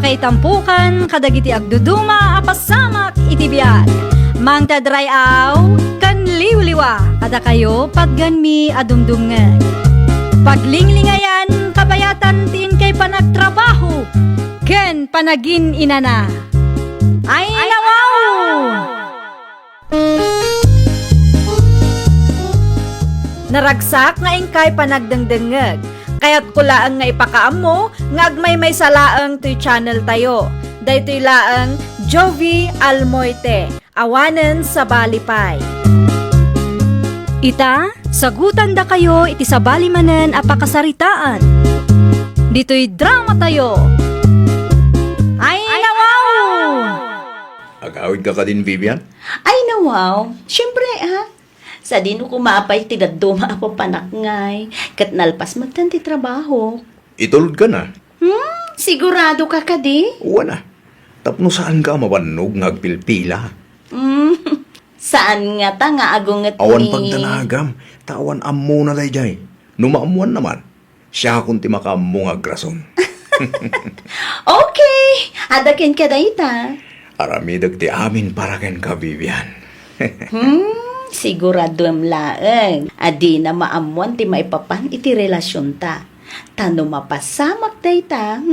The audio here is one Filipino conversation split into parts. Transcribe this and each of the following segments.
kay tampukan, kadagiti agduduma, apasamak itibiyag. Mang tadray aw, kan liwliwa, kada kayo padganmi adumdumngeg. Paglinglingayan, kabayatan tin kay panagtrabaho, ken panagin inana. Ay nawaw! Naragsak nga ingkay panagdengdengeg. Kaya't kulaang nga ipakaam mo, ngagmay may salaang to'y channel tayo. Daytoy laang Jovi Almoite, awanen sa balipay. Ita, sagutan da kayo iti sa balimanen apakasaritaan. Dito'y drama tayo. Ay nawaw! Agawid ka din, Vivian? Ay nawaw, syempre sa dino kumapay ti daduma ako panakngay, kat nalpas magtanti trabaho. Itulod ka na. Sigurado ka kadi? Wala. Tapno saan ka mabanog ngagpilpila? Saan nga ta nga agunget Awan pagdanagam, tawan ammo na dayjay. Numaamuan naman, siya kung ti makaammo agrason. Okay, adakin ka dayta. Aramidag ti amin para ken ka, Vivian. Sigurado am laeng. Adi na maamuan ti maipapan iti relasyon ta. Tano mapasamak dayta,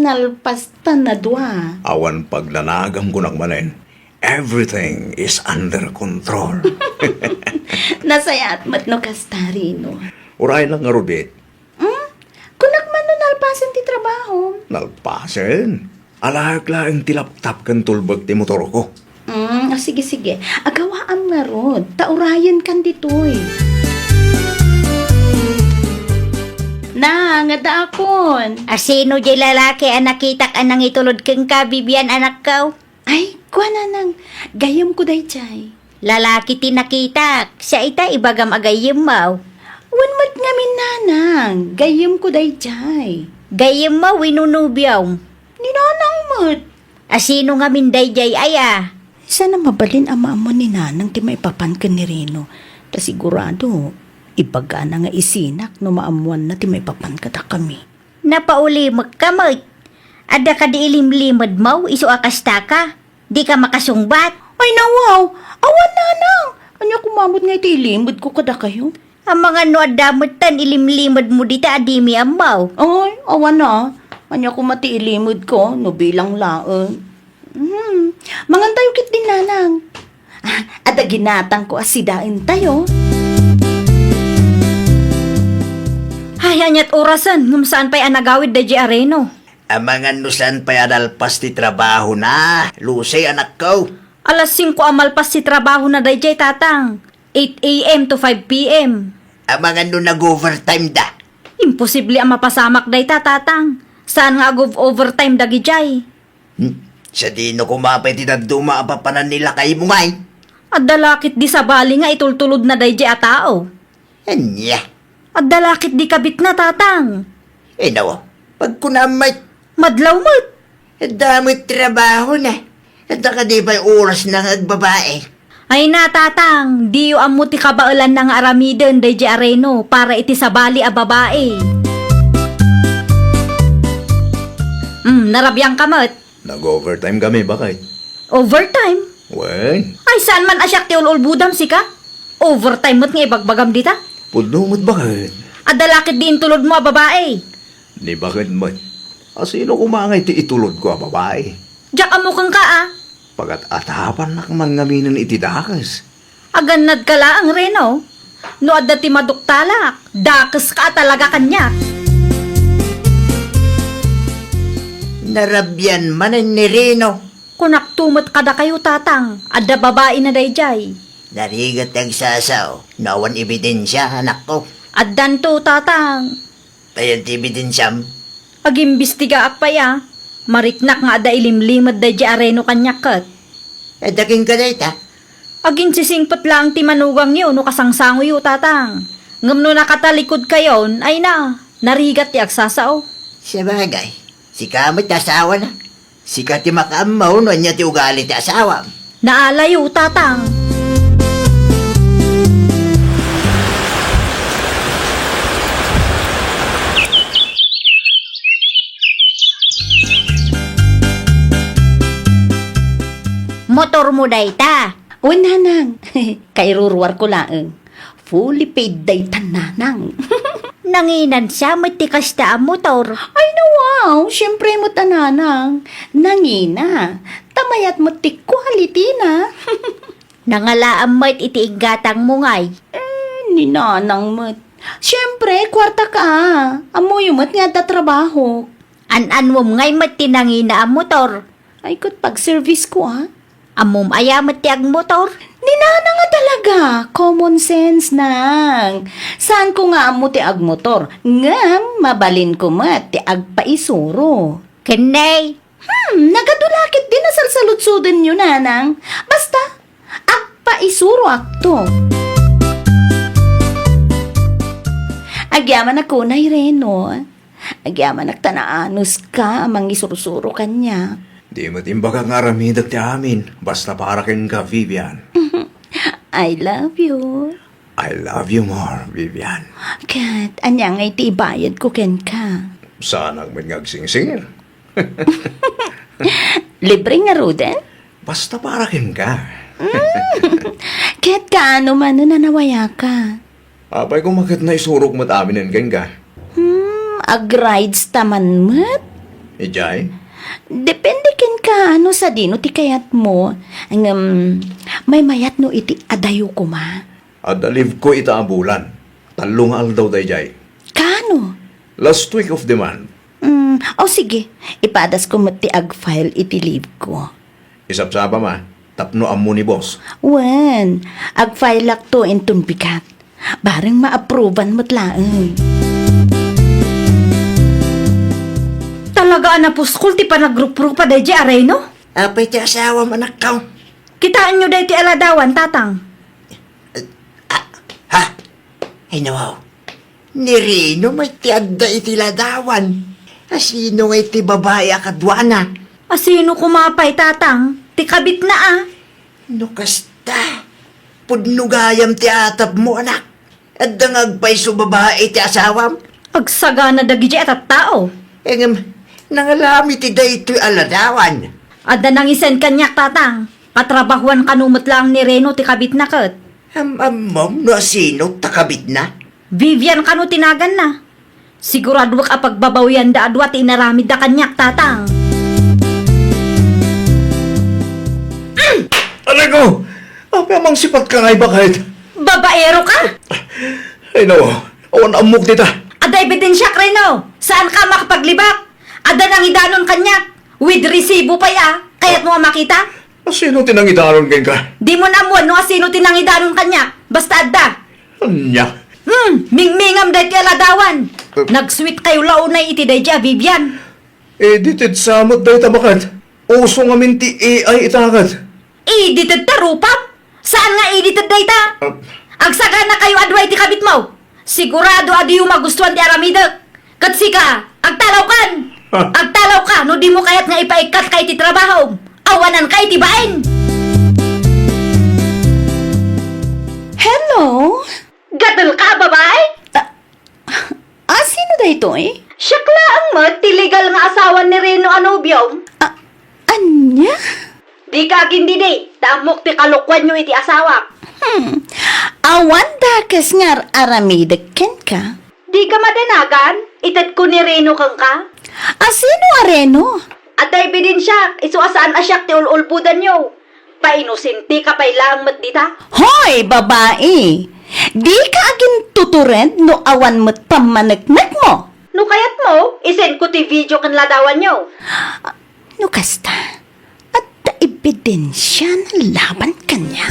nalpas ta na dua. Awan pagdanagam ko manen, everything is under control. Nasayat mat no kastarino. Uray lang nga, Rodit. Kunak man no nalpasan ti trabaho. Nalpasen. Alahag-laang tilaptap kan tulbag ti motor ko. Sige. Agawaan nga rod. Taurayan kan ditoy. Na, nga daakon. Asino di lalaki ang nakitak anang itulod kang kabibian anak ko? Ay, kuha na nang. Gayam ko day chay. Lalaki tinakitak, siya ita ibagam agayim mo. Wanmat nga minanang. Gayam ko day chay. Gayim mo winunubyaw. Ninanang mo't. Asino nga minday jay aya? Sana mabalin ama mo ni nanang ti maipapan ka ni Reno. Ta sigurado, ibaga na nga isinak no maamuan na ti maipapan ka ta kami. Napauli magkamot. Ada ka di ilimlimad mo, iso akasta ka. Di ka makasungbat. Ay nawaw, awan nanang. Anya kumamot nga iti ilimod ko kada kayo. Ang mga nuadamutan ilimlimad mo dita adimi amaw. Ay, awan na. Anya ko mati ilimod ko, no bilang laang. Mangantayo kit din nanang. At ginatang ko asidain tayo. Hayanyat orasan, ngum saan pa'y anagawid da di areno. Amangan no saan pa adalpas ti trabaho na. Lusay anak ko. Alas 5 amalpas si trabaho na day jay tatang. 8 a.m. to 5 p.m. Amangan no nag-overtime da. Imposible ang mapasamak day tatang. Saan nga agov overtime dagi jay? Sa di no kumapay ti daduma apapanan nila kay mo ngay. At dalakit di sa bali nga itultulod na day jay a tao. Anya. At dalakit di kabit na tatang. Nawa, pag kunamay, Madlaw mo. dami trabaho na. At ka di ba'y oras na nagbabae? Ay na tatang, diyo amuti kabaulan ng aramiden day jay areno para iti sa bali a babae. Narabyang kamot. Nag-overtime kami, bakit? Overtime? Wen, Ay, saan man asyak ti ulbudam si ka? Overtime mo't nga ibagbagam dita? pudumot bakit? At dalakit din tulod mo a babae. Ni bakit mo? Asino kumangay ti itulod ko, babae? Diyak amukang ka Pagat atapan na kaman ngaminan iti dakas. Aganad ka laang reno. No adda ti maduktalak. Dakas ka talaga kanya. Narabyan manan ni Reno. Kunak tumot kada kayo tatang. Adda babae na dayjay. Narigat ang sasaw. Nawan ebidensya, anak ko. Addan to tatang. Ayan ti ebidensyam. Pag-imbestiga akpaya. Mariknak nga ada ilimlimad dayjay areno kanyak kat. Daking ka dayta. Agin sisingpot lang ti manugang yun no kasangsango yu tatang. Ngam no nakatalikod kayon ay na. Narigat ti agsasao. Sa bagay, si kamot asawa na. Si kati makaamaw no niya ti ugali ti asawa. Naalayo tatang. motor mo dayta. Uy, nanang. Kay rurwar ko laeng. Fully paid day nanang. Nanginan siya, matikas ta ang motor. Ay na wow, syempre mo tananang. Nangina, tamayat mo ti quality na. Nangalaan mo't itiigatang mo ngay. Ni nanang mat. Syempre, kwarta ka. Amoy mat nga ta trabaho. An-an mo ngay mo't tinangina ang motor. Ay kot pag-service ko Amom ayamat ti ang motor. Ni nana nga talaga. Common sense nang. Saan ko nga amo ti ag motor? Nga, mabalin ko mat ti ag paisuro. Kanay, Nagadulakit din na salsalutsudan nyo, nanang. Basta, ag paisuro akto. Agyaman ako na Reno. Agyaman nagtanaanos ka amang isurusuro kanya. Di mo timba kang aramidag ti amin. Basta para ken ka, Vivian. I love you. I love you more, Vivian. Kat, anyang ay tibayad ko ken ka. Sana ang ngagsing-singir. Libre nga Ruden? Basta para ken ka. Kat kaano man nanawaya ka. Apay kung makit na isurok mo't amin ken ka. Ag-rides taman mat? Ijay? Depende ken ka ano sa dino ti kayat mo. Ang may mayat no iti adayo ko ma. Adaliv ko ita ang bulan. Talong aldaw day jay. Kano? Last week of the month. Sige. Ipadas ko mati ag-file iti leave ko. Isapsapa ma. Tapno amo ni boss. Wen, ag-file lak to intun bigat. Bareng ma-approvean mo't laeng. Talaga na puskul ti panagrup-rup pa day aray no? Apay ti asawa manak ka. Kitaan nyo day ti aladawan, tatang. Ha? Ay nawaw. Ni Rino may ti adda iti ladawan. Asino nga iti babae akadwana. Asino kumapay, tatang? Ti kabit na No kasta. Pudnugayam ti atap mo anak. Adda nga agpayso babae ti asawam. Agsaga na dagi at tao. Nangalami ti daytoy aladawan. Ada nang isen kanyak, tatang. Katrabahuan kanumot lang ni Reno ti kabit na kat. Mom, no asino takabit na? Vivian kanu tinagan na. Sigurado ka pagbabawian da adwa ti inaramid da kanyak, tatang. Alay ko! Apay amang sipat ka ngay bakit? Babaero ka? Ay no, awan amok dita. Ada ebidensya, Reno. Saan ka makapaglibak? Ada nang idanon kanyak. With resibo pa ya. Kaya't mo makita? Sino tinangidaron ken ka? Di mo namuan no asino tinangidanon kanyak. Basta adda. Anya? Mingmingam day ti aladawan. Nag-sweet kayo launay iti day ja, Vivian. Edited samot day tabakat. Uso nga minti AI itakat. Edited ta, rupap? Saan nga edited day ta? Agsaga na kayo adway ti kabit mo. Sigurado adi yung magustuhan ti aramidak. Katsika, agtalaw kan. Agtalaw ka, no di mo kayat nga ipaikat kay ti trabaho. Awanan kay ti bain. Hello? Gadal ka, babay? Sino da ito eh? Siyakla ang mat, ti legal nga asawa ni Reno Anubiong. Anya? Di ka gindi di, damok ti kalukwan nyo iti asawa. Awan dakas ngar aramidek ken ka? Di ka madanagan, itat ko ni Reno kang ka. Sino areno? At ay ebidensya, iso asaan asyak ti ululpudan nyo. Painusinti ka pailang mat dita. Hoy, babae! Di ka agin tuturent no awan mo't pamanagnak mo? No kayat mo, isend ko ti video kan ladawan nyo. No kasta, at ebidensya na laban kanya.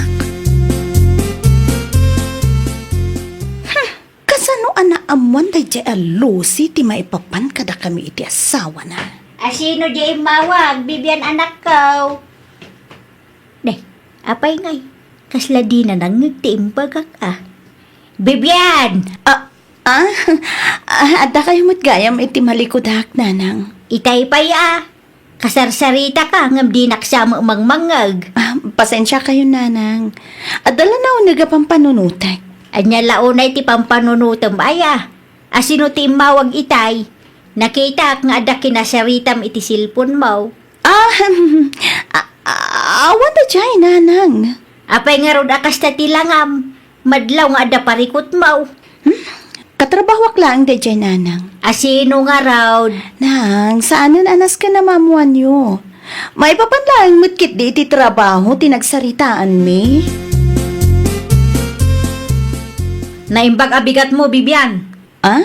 Kasano ana amuan day jay Lucy ti maipapan kada kami iti asawa na. Asino di mawag, Bibian anak ko. Deh, apay ngay? Kasla di na nangagtiimbagak Bibian! Ada kayo mo't gayam iti malikod hak nanang. Itay pay Kasarsarita ka, ngam di naksama umangmangag. Pasensya kayo nanang. Adala na unaga pang panunutek. Anya launay ti pampanunutom Asino ti mawag itay? Nakita nga ada kinasaritam iti silpon mo. Awan da jay, nanang. Apay nga rod akas ta tilangam. Madlaw nga ada parikot mo. Katrabahwak lang da jay, nanang. Asino nga raw? Nang, saan anas ka na mamuan nyo? May papanlaing mutkit di iti trabaho, tinagsaritaan mi. Naimbag abigat mo, Bibian. Ah?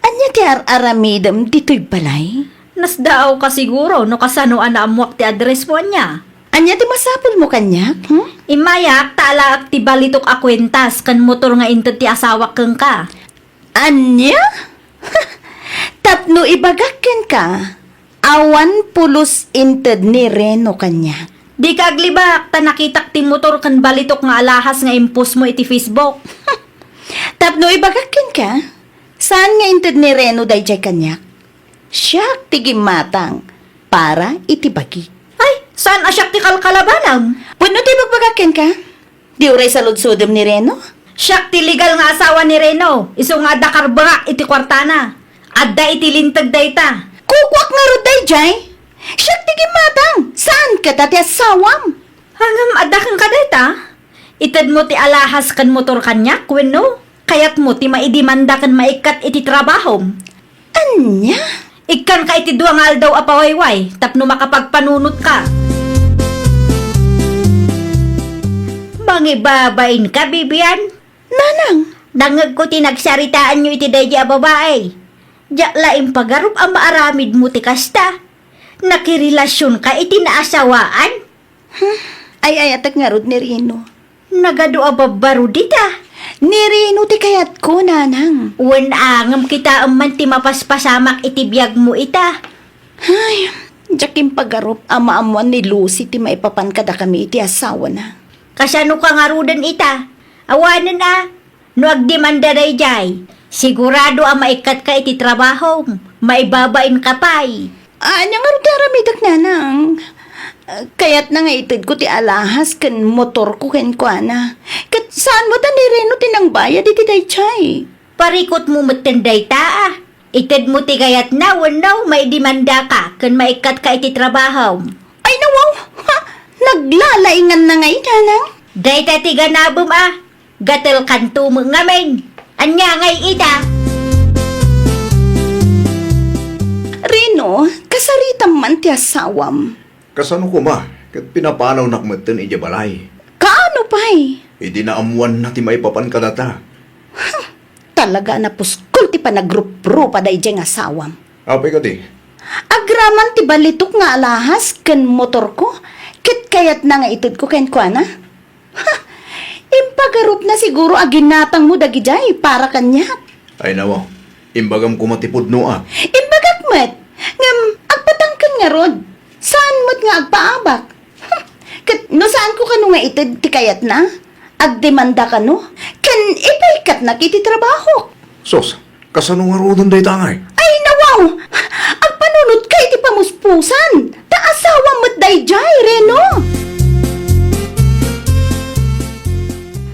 Anya ti aramidam dito'y balay? Nasdaaw ka siguro no kasano anaamuak ti address mo niya. Anya ti masapol mo kanyak? Imayak, taala ti balitok a kwentas kan motor nga inted ti asawa keng ka. Anya? Tapno ibagakken ka. Awan pulos inted ni Reno kanya. Di ka aglibak, ta nakitak ti motor kan balitok nga alahas nga impos mo iti Facebook. Tapno ibagakken ka. Saan nga inted ni Reno dayjay kanyak? Siya tigimatang para itibagi. Ay, saan asyak ti kalkalabanam? Puno ti bagbagakken ka? Di uray sa ludsodom ni Reno? Siyak ti legal nga asawa ni Reno. Iso nga dakarbaka iti kwartana. Adda iti lintag dayta. Kukwak nga ro dayjay. Siya tigimatang. Saan ka dati asawam? Hangam adda kang kadayta. Ited mo ti alahas kan motor kanyak, wenno? Kayat mo ti maidimanda kan maikat iti trabaho. Anya? Ikan ka iti duang aldaw apawayway, tapno makapagpanunot ka. Mangibabain ka, Bibian? Nanang, Dangag ko tinagsaritaan nyo iti dayja babae. Diyak laing pagarup ang maaramid mo ti kasta. Nakirelasyon ka iti naasawaan. ay atak nga rod ni Reno. Nagado ababaro dita. Ni Reno ti kayat ko, nanang. Wen angam kita man ti mapaspasamak iti biyag mo ita. Ay, jakim pagarup amaamuan ni Lucy ti maipapan kada kami iti asawa na. Kasano ka nga rudan ita? Awanan na. No agdemanda dayjay. Sigurado ang maikat ka iti trabaho. Maibabain ka pa'y. Anya nga rod aramidak, nanang. Kayat na nga itid ko ti alahas kan motor ko ken ko ana. Kat saan mo ta ni Reno tinangbaya di ti dayjay? Parikot mo matenday ta ah. Ited mo ti gayat na wanaw may demanda ka kan maikat ka iti trabaho. Ay nawaw! Ha? Naglalaingan na nga nanang. Day ta ti ganabom ah. Gatel kanto mo ngamin. Anya ngay ita. Reno, kasaritam man ti asawam. Kasano ko ma? Kat pinapanaw nakmatan ija balay. Kaano pa'y? Idi na amuan na ti maipapan kadata. Talaga na puskol ti panagrup-ro pa dayjay nga asawam. Apay ka ti? Agraman ti balitok nga alahas ken motor ko. Kit kayat na nga itod ko ken ko ana. Ha! Impagarup na siguro aginatang mo dagijay para kanya. Ay nawa, imbagam ko matipod no ah. Imbagak met. Ngam, agpatangkan nga rod. Saan mo't nga agpaabak? Kat, no saan ko kano nga itod ti kayat na? Agdemanda ka no? Kan ipaikat na kiti trabaho. Sos, kasano nga rodon day tangay? Ay nawaw! Agpanunod kay ti pamuspusan. Taasawa mo't dayjay, Reno.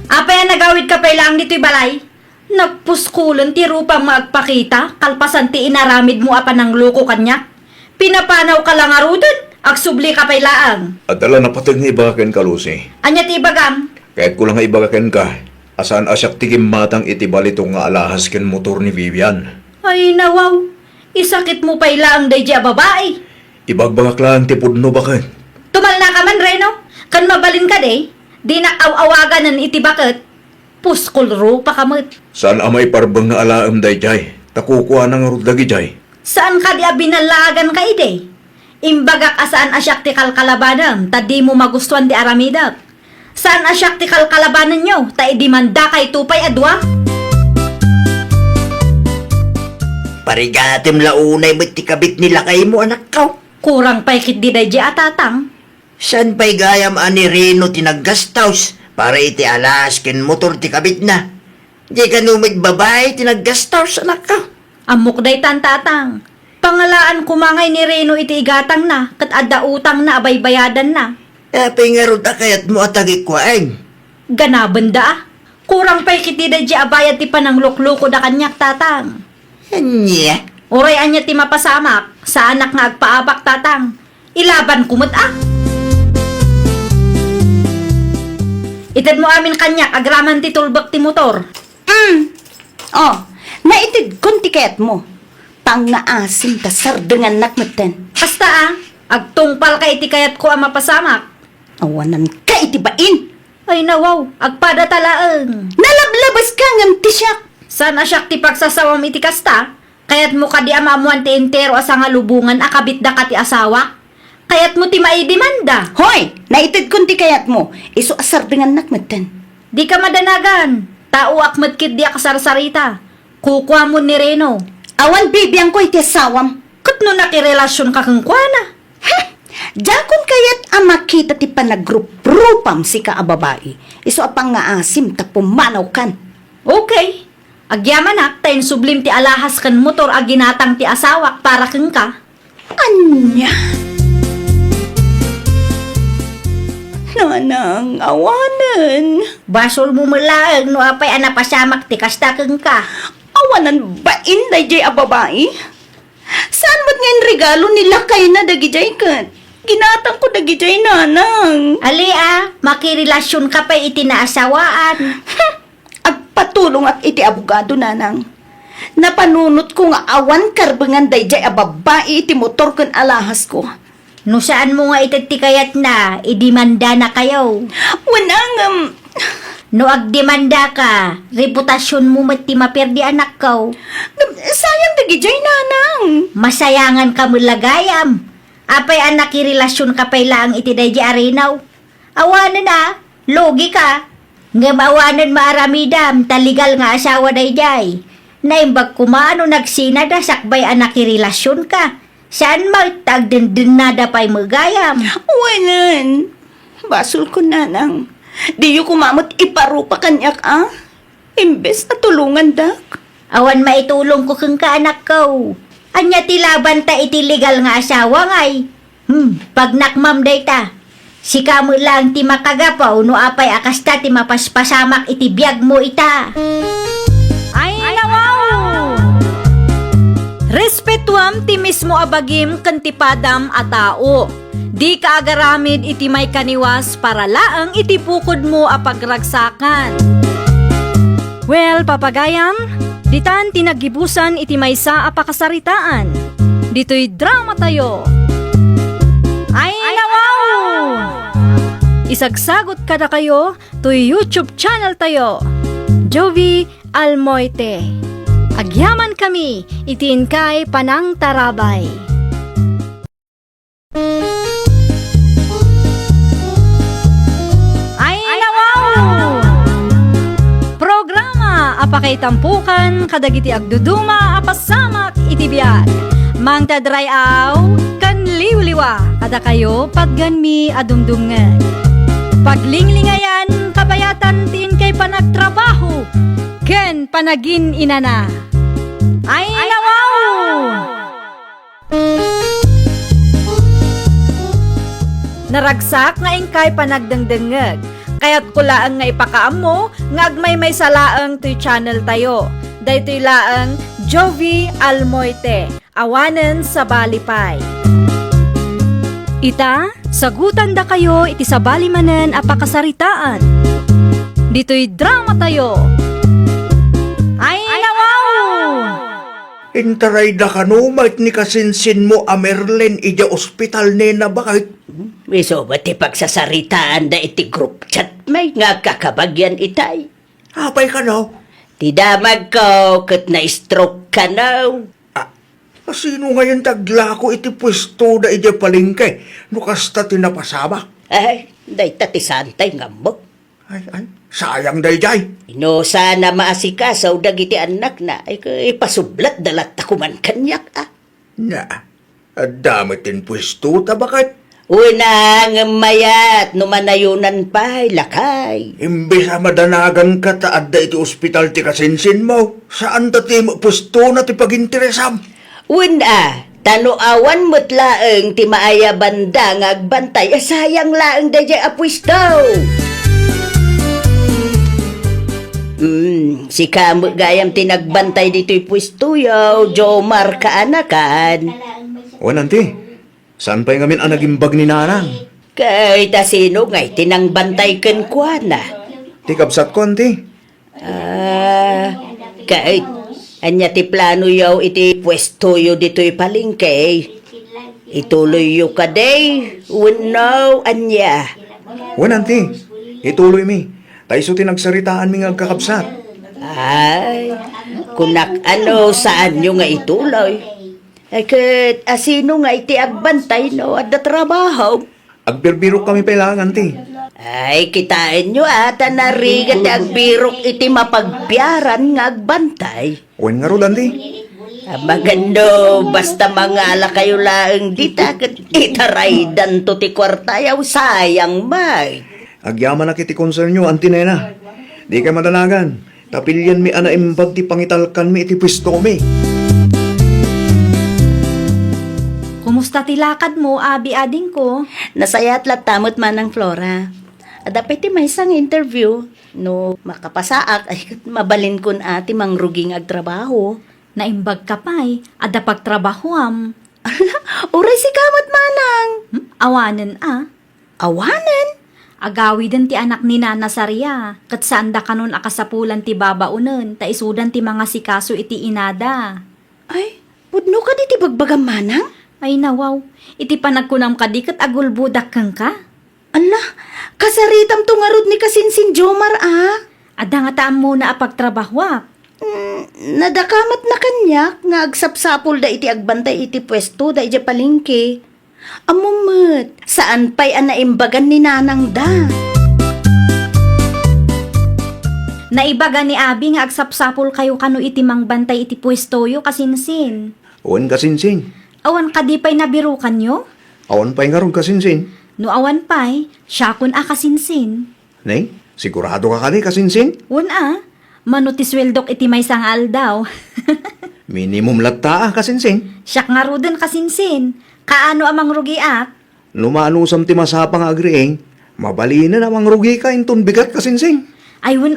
Apay nagawid ka pa ilang dito'y balay? Nagpuskulan ti rupang maagpakita, kalpasan ti inaramid mo apa ng luko kanya. Pinapanaw ka lang arudon, agsubli ka pa ilaang. At ala napatag nga ibagaken ka, Lucy. Anya ti ibagam? Kahit ko lang nga ibagaken ka, asaan asyak tigim matang itibalito nga alahas ken motor ni Vivian. Ay nawaw, isakit mo pa ilaang dayja babae. Ibagbagak lang tipod no bakit? Tumal na ka man, Reno. Kan mabalin ka de, di na awagan ng itibakat. Puskulro pa kamot. Saan amay parbang nga alaam day jay? Takukuha na nga rudlagi jay. Saan ka di abinalagan ka ide? Imbagak asaan asyak ti kalkalabanan, ta di mo magustuhan di aramidak. Saan asyak ti kalkalabanan nyo, ta idimanda kay tupay adwa? Parigatim launay mo't ti kabit nila kay mo anak ka. Kurang paikit di day atatang. San pa'y gayam ani Reno tinaggastaws para iti alas ken motor ti kabit na. Di ka numig babae tinaggastaws anak ka. Amok day tantatang. Pangalaan kumangay ni Reno iti igatang na, kat adda utang na abay bayadan na. Apay nga ron kayat mo atagi kwaeng. Ganabanda ah. Kurang paikit di day abayad ti panang lukluko da kanyak tatang. Anya? Oray anya ti mapasamak, sa anak nga agpaabak tatang. Ilaban kumot ah. Itad mo amin kanyak, agraman ti tulbak ti motor. Oh, naitid kunti kayat mo. Pang naasim ta sardengan nakmeten. Basta agtungpal ka iti kayat ko ang mapasamak. Awanan ka itibain. Ay nawaw, agpada talaang. Nalablabas ka ngam tisyak. Sana siyak ti pagsasawam iti kasta, kayat mo ka di amamuan ti entero asa nga lubungan akabit da ka ti asawa. Kayat mo ti maidimanda. Hoy, naitid kunti kayat mo. Iso asardengan nakmeten. Di ka madanagan. Tao akmat kit di akasarsarita. Kukuha mo ni Reno. Awan bibiyang ko iti asawam. Kat no nakirelasyon ka kang kuwana. Jakon kayat ang makita ti panagrup-rupam si ka a babae. Iso apang nga asim ta pumanaw kan. Okay. Agyaman tayo sublim ti alahas kan motor aginatang ti asawak para kang ka. Anya? Nanang, awanan. Basol mo malaang no apay anapasamak ti kasta kang ka. Awanan ba inday jay a babae? Saan ba't ngayon regalo nila kay na dagi jay kat? Ginatang ko dagi jay nanang. Ali makirelasyon ka pa iti naasawaan. Agpatulong at iti abogado nanang. Napanunot ko nga awan karbengan day jay a babae iti motor kan alahas ko. No saan mo nga ititikayat na, idimanda na kayo. Wanang, No agdemanda ka, reputasyon mo mati maperdi anak ko. sayang dagi jay nanang. Masayangan ka mo lagayam. Apay anak irelasyon ka pay lang iti daydi arenaw. Awanan logi ka. Nga maawanan maaramidam, taligal nga asawa dayday. Naimbag kumano nagsinada sakbay anak irelasyon ka. Saan magtagdendin na dapay magayam? Wanan. Basol ko nanang. Di yu kumamot iparupa kanyak Imbes na tulungan dak. Awan maitulong ko kang kaanak ko. Anya tilaban ta iti legal nga asawa ngay. Pag nakmam day ta. Sika mo lang ti makagapaw no apay akasta ti mapaspasamak iti biyag mo ita. Ay, nawaw! Respetuam ti mismo abagim kantipadam a tao. Di ka agaramid iti may kaniwas para laang iti pukod mo a pagragsakan. Well, papagayam, ditan tinagibusan iti maysa a pakasaritaan. Dito'y drama tayo. Ay, nawaw! Isagsagot kada kayo to YouTube channel tayo. Jovi Almoite. Agyaman kami, itin kay Panang Tarabay. Ay, nawaw! Programa apakay tampukan kadagiti agduduma apasamak iti biag. Mang tadrayaw kan liwliwa kada kayo padganmi adumdumngeg. Paglinglingayan kabayatan tin kay panagtrabaho ken panagin inana. Ay, nawaw! Naragsak nga ingkay panagdengdengeg. Kaya't kulaang nga ipakaam mo, nga agmay may salaang to'y channel tayo. Daytoy laang Jovi Almoite, awanen sa balipay. Ita, sagutan da kayo iti sa balimanen a pakasaritaan. Dito'y drama tayo. Ay, nawaw! Intaray da ka no, mait ni kasinsin mo a Merlin ija ospital nena bakit? Wiso ba ti pagsasaritaan da iti group chat may nga kakabagyan itay. Apay ka no? Ti damag ko kat na-stroke ka na. Sino ngayon tagla ko iti pwesto da ija palingke? No kasta tinapasama? Ay, day tati santay nga mo. Ay, sayang day jay. No sana maasikasaw dagiti anak na ay ipasublat dalat takuman kanyak Na, damit din pwesto ta bakit? Unang mayat no manayunan pa'y lakay. Imbes a madanagan ka taad da iti ospital ti kasinsin mo. Saan ta ti pwesto na ti paginteresam? Una, tanuawan mo't laeng ti maaya banda nga agbantay sayang laeng dayay apwistaw. Si Kamo gayam tinagbantay dito'y pwesto yaw, Jomar kaanakan. O nanti, saan pa'y ngamin ang nagimbag ni nanang? Kay tasino ngay tinangbantay ken kuana. Ti kabsat ko, anti. Kahit anya ti plano yaw iti pwesto yo dito'y palengke. Ituloy yo ka day. Unaw, anya. Wen, anti. Ituloy mi. Taiso tinagsaritaan mi nga kakabsat. Ay, kunak ano saan nyo nga ituloy? Ay, kat asino nga iti agbantay no at da trabaho? Agbirbiro kami pailangan, anti. Ay, kitain nyo ata narigat agbirok iti mapagbiaran nga agbantay. Wen nga rod, anti. Magando, basta mangala kayo laeng dita kat itaraydan to ti kwartayaw sayang may. Agyaman na kiti concern nyo, anti nena. Di ka madanagan. Tapilyan mi ana imbag ti pangitalkan mi iti pwesto mi. Kumusta tilakad mo, abi ading ko? Nasayat latamot man ang Flora. Dapat ti may isang interview. No, makapasaak ay mabalin kun ati mangruging agtrabaho. Naimbag ka pa'y, ada pagtrabahoam. Uray si kamot manang. Awanan Awanan? Agawi din ti anak ni Nana Saria. Kat saan da kanon akasapulan ti babaunen, ta isudan ti mga sikaso iti inada. Ay, pudno ka di ti bagbagam manang? Ay nawaw, iti panagkunam ka di kat agulbudak kang ka. Ala, kasaritam to nga rod ni kasinsin Jomar Ada nga taam muna apagtrabahwak. Nadakamat na kanyak nga agsapsapol da iti agbantay iti pwesto da iti palengke. Amumot, saan pa'y anaimbagan ni nanang da? Naibaga ni abi nga agsapsapol kayo kano iti mangbantay iti pwestoyo kasinsin. Wen kasinsin. Awan ka di pa'y nabirukan nyo? Awan pa'y nga rod kasinsin. No awan pa'y, siya kun kasinsin. Nay, sigurado ka kani kasinsin? Wan manutisweldok iti may sangal daw. Minimum latta kasinsin. Siyak nga ruden kasinsin. Kaano amang rugiat? Lumaanusam ti masapang agrieng, mabalina namang rugi ka inton bigat kasinsin. Ayun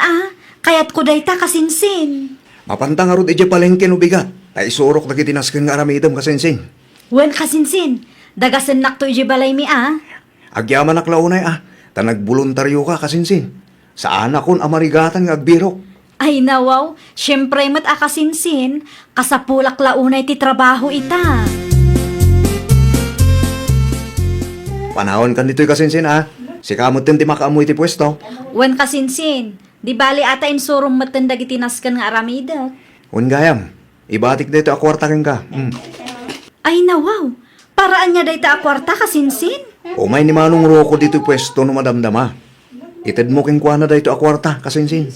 kayat ko dayta kasinsin. Mapanta nga rod iti palengke no bigat. Ay isurok na kitinasken nga aramidam kasinsin. Wen kasinsin, dagasen nakto iji balay mi Agyaman na klaunay ta nagboluntaryo ka kasinsin. Sa anak kon amarigatan nga agbirok. Ay nawaw, syempre mat akasinsin, kasapulak launay ti trabaho ita. Panahon kan dito'y kasinsin Si kamot ti makaamoy ti pwesto. Wen kasinsin, di bali ata insurong matendag itinaskan nga aramida. Un gayam, ibatik dito akwarta ka. Ay nawaw, paraan niya dayta akwarta kasinsin. Umay ni manong roko dito'y pwesto no madamdama. Ited mo king kuana dito akwarta kasinsin.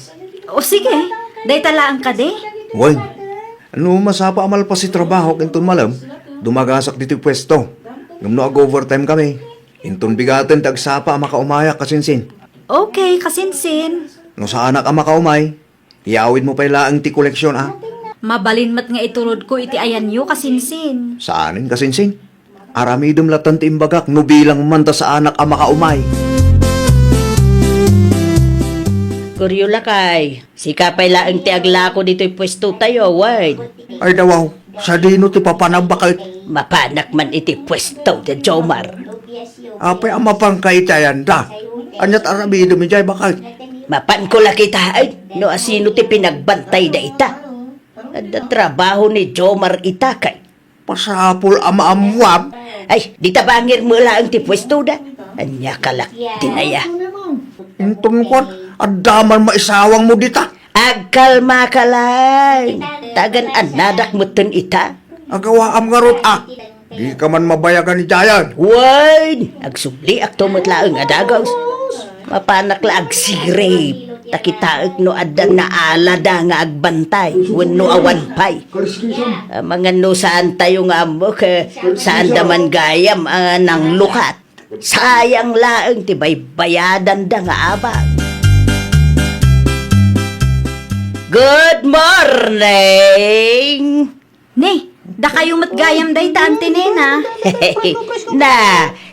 O sige, dayta laang ka de. Wen, ano masapa amal pa si trabaho kinton malam, dumagasak dito'y pwesto. Ngam no ag-overtime kami. Inton bigaten tagsapa makaumaya kasinsin. Okay, kasinsin. No sa anak ang makaumay, iawid mo pa ilaang ti koleksyon Mabalin mat nga iturod ko iti ayan yo kasinsin. Saanin kasinsin? Aramidom latan ti imbagak no bilang manta sa anak ang makaumay. Kuryo lakay, sikapay laeng ti aglako dito'y pwesto tayo, wait. Ay dawaw, sa dino ti papanabakay. Mapanak man iti pwesto de Jomar. Apay ang mapangkaitayan da. Anyat aramidom ijay bakay. Mapan ko lakita ay, no asino ti pinagbantay da ita. Ada trabaho ni Jomar ita kay. Pasapul amaamuam. Ay, di tabangir mo lang ti pwesto da. Anya kalak tinaya. Inton kon, adaman maisawang mo dita. Agkalma ka lang. Tagan anadak mo ten ita. Agawaam nga rot Di ka man mabayagan ni Jayan. Wan! Agsubli ak tumot laeng adagaws. Mapanak la agsirip. Takitaek no adan na alada nga agbantay. Wenno awan pay. Mga no saan tayo nga mo ke saan daman gayam nang lukat. Sayang laeng tibay bayadan da nga abang. Good morning! Ne, da kayo matgayam dayta antinena. Na,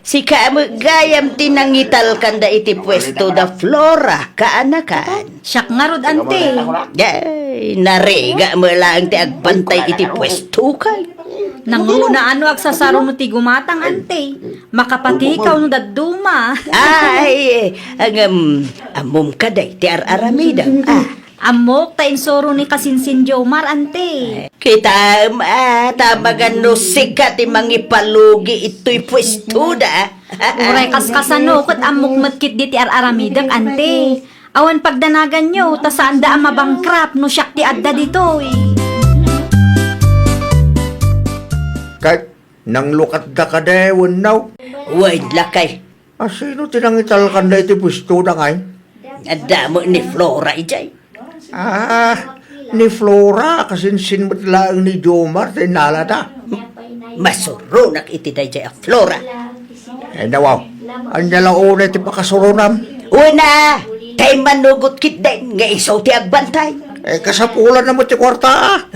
si kamu gayam tinangital kanda iti pwesto da Flora kaanakan. Siyak nga rod ante. Yay, nariga mo lang ti agbantay iti pwesto kay. Nangruna ano ag sasaro mo ti gumatang ante. Makapatikaw no daduma. Ay, amom ka day, ti Aramida. Amok ta insoro ni Kasinsin Jomar ante. Kita, tamagan no sikat ti mangipalugi ito'y pwesto da. Uray kaskasano kat amok matkit di ti araramidak ante. Awan pagdanagan nyo, ta saan da ang mabangkrap no siyak ti adda dito Kahit nang lukat da ka de, wanaw. Wait lakay, Sino tinangital ka na iti pwesto na kay? adamo ni Flora ijay. Ni Flora, kasinsin mo't lang ni Jomar, tinala da. Masurunak iti dayjay a Flora. Nawaw, anya lang una iti pakasurunam. Una, tay manugot kit din, nga isaw ti agbantay. Kasapulan na mo ti kwarta.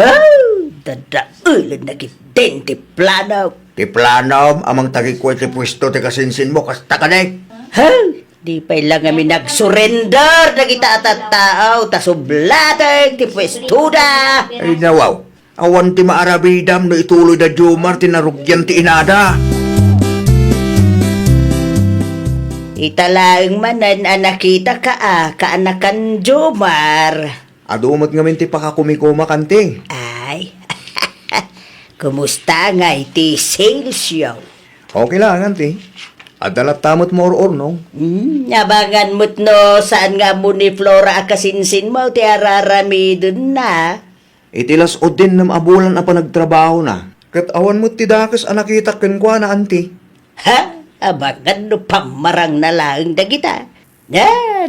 Dadaulan na kit din ti plano. Ti planom, amang tagikwa ti pwesto ti kasinsin mo, kasta ka na. Di pa lang kami nag-surrender na kita at tao, tasublatag ti pwesto da. Nawaw, awan ti maarabidam no ituloy da Jomar, tinarugyan ti inada. Italaang manan nakita ka kaanakan Jomar. Adumot ngamin ti pakakumikuma kanting. Ay, kumusta nga iti sales show? Okay lang, anti. Adalat tamot mo or no? Nabangan mo't no, saan nga mo ni Flora akasinsin mo, ti ararami dun na. Itilas o din nam abulan a panagtrabaho na. Kat awan mo ti dakas anakita kenkwa na anti. Ha? Abangan no pamarang na lang dagita.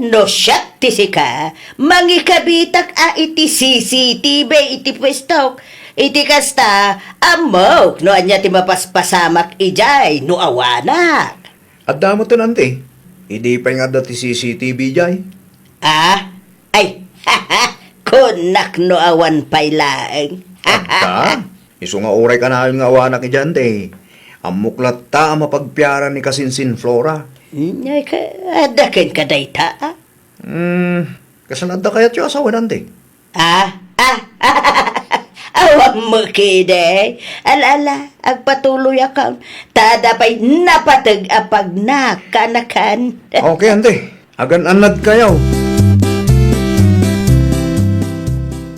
No shot ti sika, mangikabitak iti CCTV iti pwestok. Iti kasta, amok no anya ti mapaspasamak ijay no awanak. At damo to nanti. Hindi pa nga dati CCTV jay. Ay, kunak no awan pailaeng. Agta, iso nga oray ka na yung awanak ni Jante. Amuklat ta ang mapagpiara ni Kasinsin Flora. Ay, adakin ka dayta. Kasanad na kaya tiyo asawa nanti. Awang mo kide. Alala, agpatuloy akang tadapay napatag apag na kanakan. Okay, ante. Agan anad kayaw.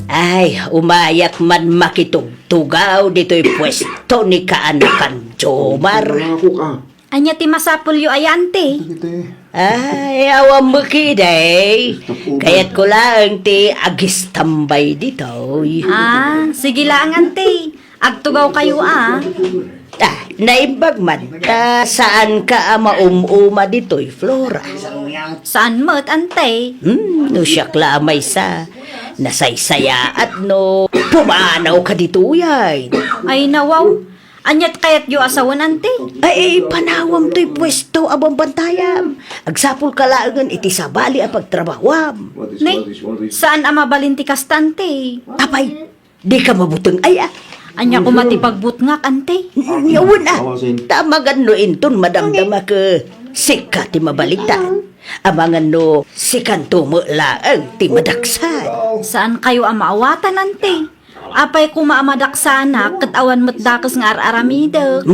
Ay, umayak man makitugtugaw dito'y pwesto ni kaanakan Jomar. Anya ti masapulyo ay ante. Ay, awang mo kide. Kaya't ko lang ti agistambay dito. Sige lang ante. Agtugaw kayo Naimbag man, saan ka maumuma dito'y Flora? Saan mo't ante? No siyak lamay sa nasaysaya at no pumanaw ka dito yay. Ay nawaw. Anyat kayat yu asawan ante. Ay, panawam to'y pwesto abang bantayam. Agsapul ka laangan iti sabali ang pagtrabahwam. Nay, saan ang mabalinti kastante? Apay, di ka mabutong Anya ko matipagbutngak ante. Yawon tamagan no inton madamdama ka sika ti mabalitan. Amangan no sikanto mo laang ti madaksan. Saan kayo ang maawatan ante? Apay ko maamadaksanak kat awan mo't dakas nga araramida.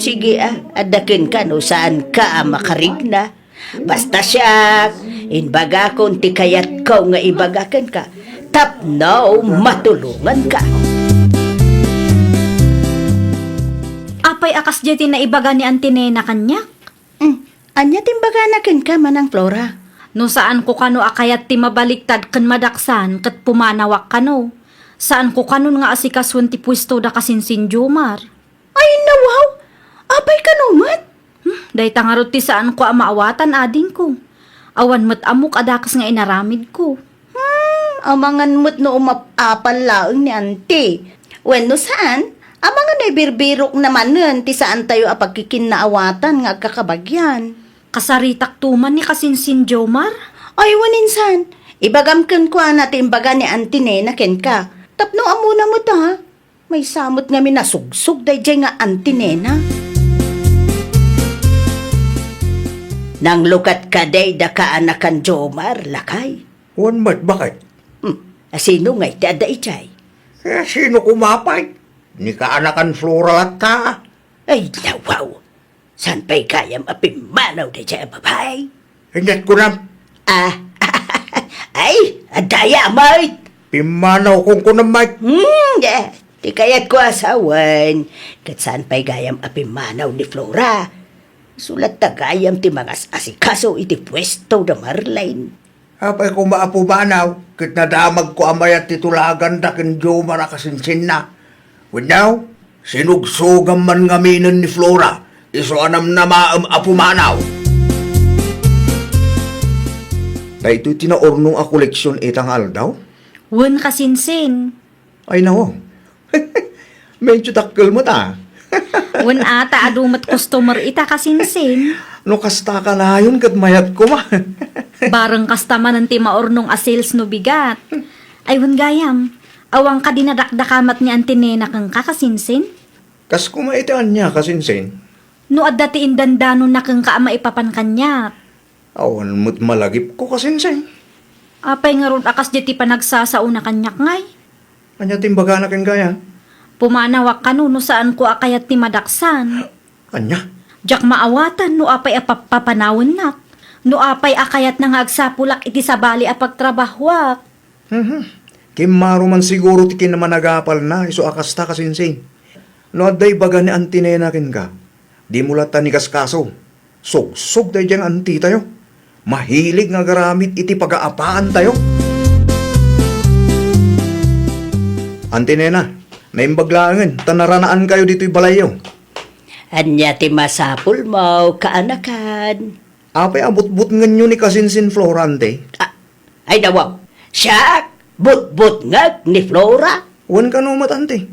Sige adakin ka no saan ka makarigna. Basta siya, inbaga kon ti kayat ko nga ibagakan ka. Tapnaw matulungan ka. Apay akas jeti na ibaga ni Antinena kanyak. Anya timbaga na ka manang Flora. No saan ko kano akayat ti mabaliktad kan madaksan kat pumanawak kano. Saan ko kanon nga asikaswan ti pwesto da Kasinsin Jomar. Ay nawaw, apay kanumat. Day tangarot ti saan ko ang maawatan ading ko. Awan mo't amok adakas nga inaramid ko. Amangan mo't no umapapal laang ni auntie. When no saan? Amangan ay birbirok naman nun ti saan tayo apagkikinaawatan nga kakabagyan. Kasaritak tuman ni Kasinsin Jomar. Ay waninsan, ibagamkan ko natin baga ni auntie Nena ken ka. Tapno amuna mo ta. May samot nga minasugsug day jay nga auntie Nena. Nang lukat ka day da kaanakan Jomar, lakay. Wan mat, bakit? Sino nga iti ada ichay? Sino kumapay? Ni kaanakan Flora at ka. Ay, nawaw. Saan pa'y kayam apimanaw na siya, babay? Hindat ko na. Ah, ay, adaya, mate. Pimanaw kong kunamay. Yeah. Di kaya't ko asawan. Kat saan pa'y gayam apimanaw ni Flora? Sulat na gayam ti mga asikaso iti pwesto na Marlene. Apay kung maapo banaw, kit nadamag ko amay at titulagan da kin Jomar akasinsin na. With now, sinugsugan man ngaminan ni Flora, iso anam na maam apumanaw. Da ito'y tinaornong a koleksyon itang aldaw? Wen kasinsin. Ay nako. Medyo takkel mo ta. Wen ata adumat customer ita kasinsin. No kasta ka na yun kat mayat ko ma. Bareng kastaman ng timaornong a sales no bigat. Ay wen gayam. Awang ka dinadakdakamat ni Antinena kang kakasinsin? Kas kumaitaan niya kasinsin. No adda ti indandano na kang kaama ipapan kanya. Awan mo't malagip ko kasinsin. Apay nga ron akas di ti panagsasauna kanyak ngay. Kanya timbaga na kin gaya. Pumanawak ka no saan ko akayat ti madaksan. Kanya. Jak maawatan no apay apapapanawan nak. No apay akayat na nga agsapulak iti sabali apagtrabahwak. Kimaro man siguro ti kinamanagapal na iso akasta kasinsin. No aday baga ni Antinena kin ka. Di mo lata ni kaskaso. Sogsog tayo dyan anti tayo. Mahilig nga garamit iti pag-aapaan tayo. Antinena, naimbaglangan, tanaranaan kayo dito'y balayo. Anya ti masapul mo, kaanakan. Apay abot-but nganyo ni kasinsin Florante. Ah, ay nawaw. Siyak, but-but ngag ni Flora. Wan ka no matante.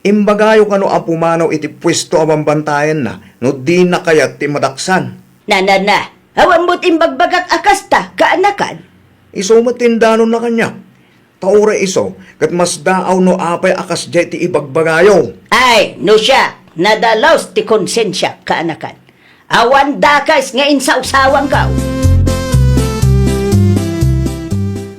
Imbagayo ka no apumanaw iti pwesto abambantayan na no di na kayat ti madaksan. Na, awan mo't imbagbagak akasta, kaanakan. Iso matindanon na kanya. Taura iso, kat mas daaw no apay akas jay ti ibagbagayo. Ay, no siya, nadalaws ti konsensya, kaanakan. Awan dakas nga insawsawang ka.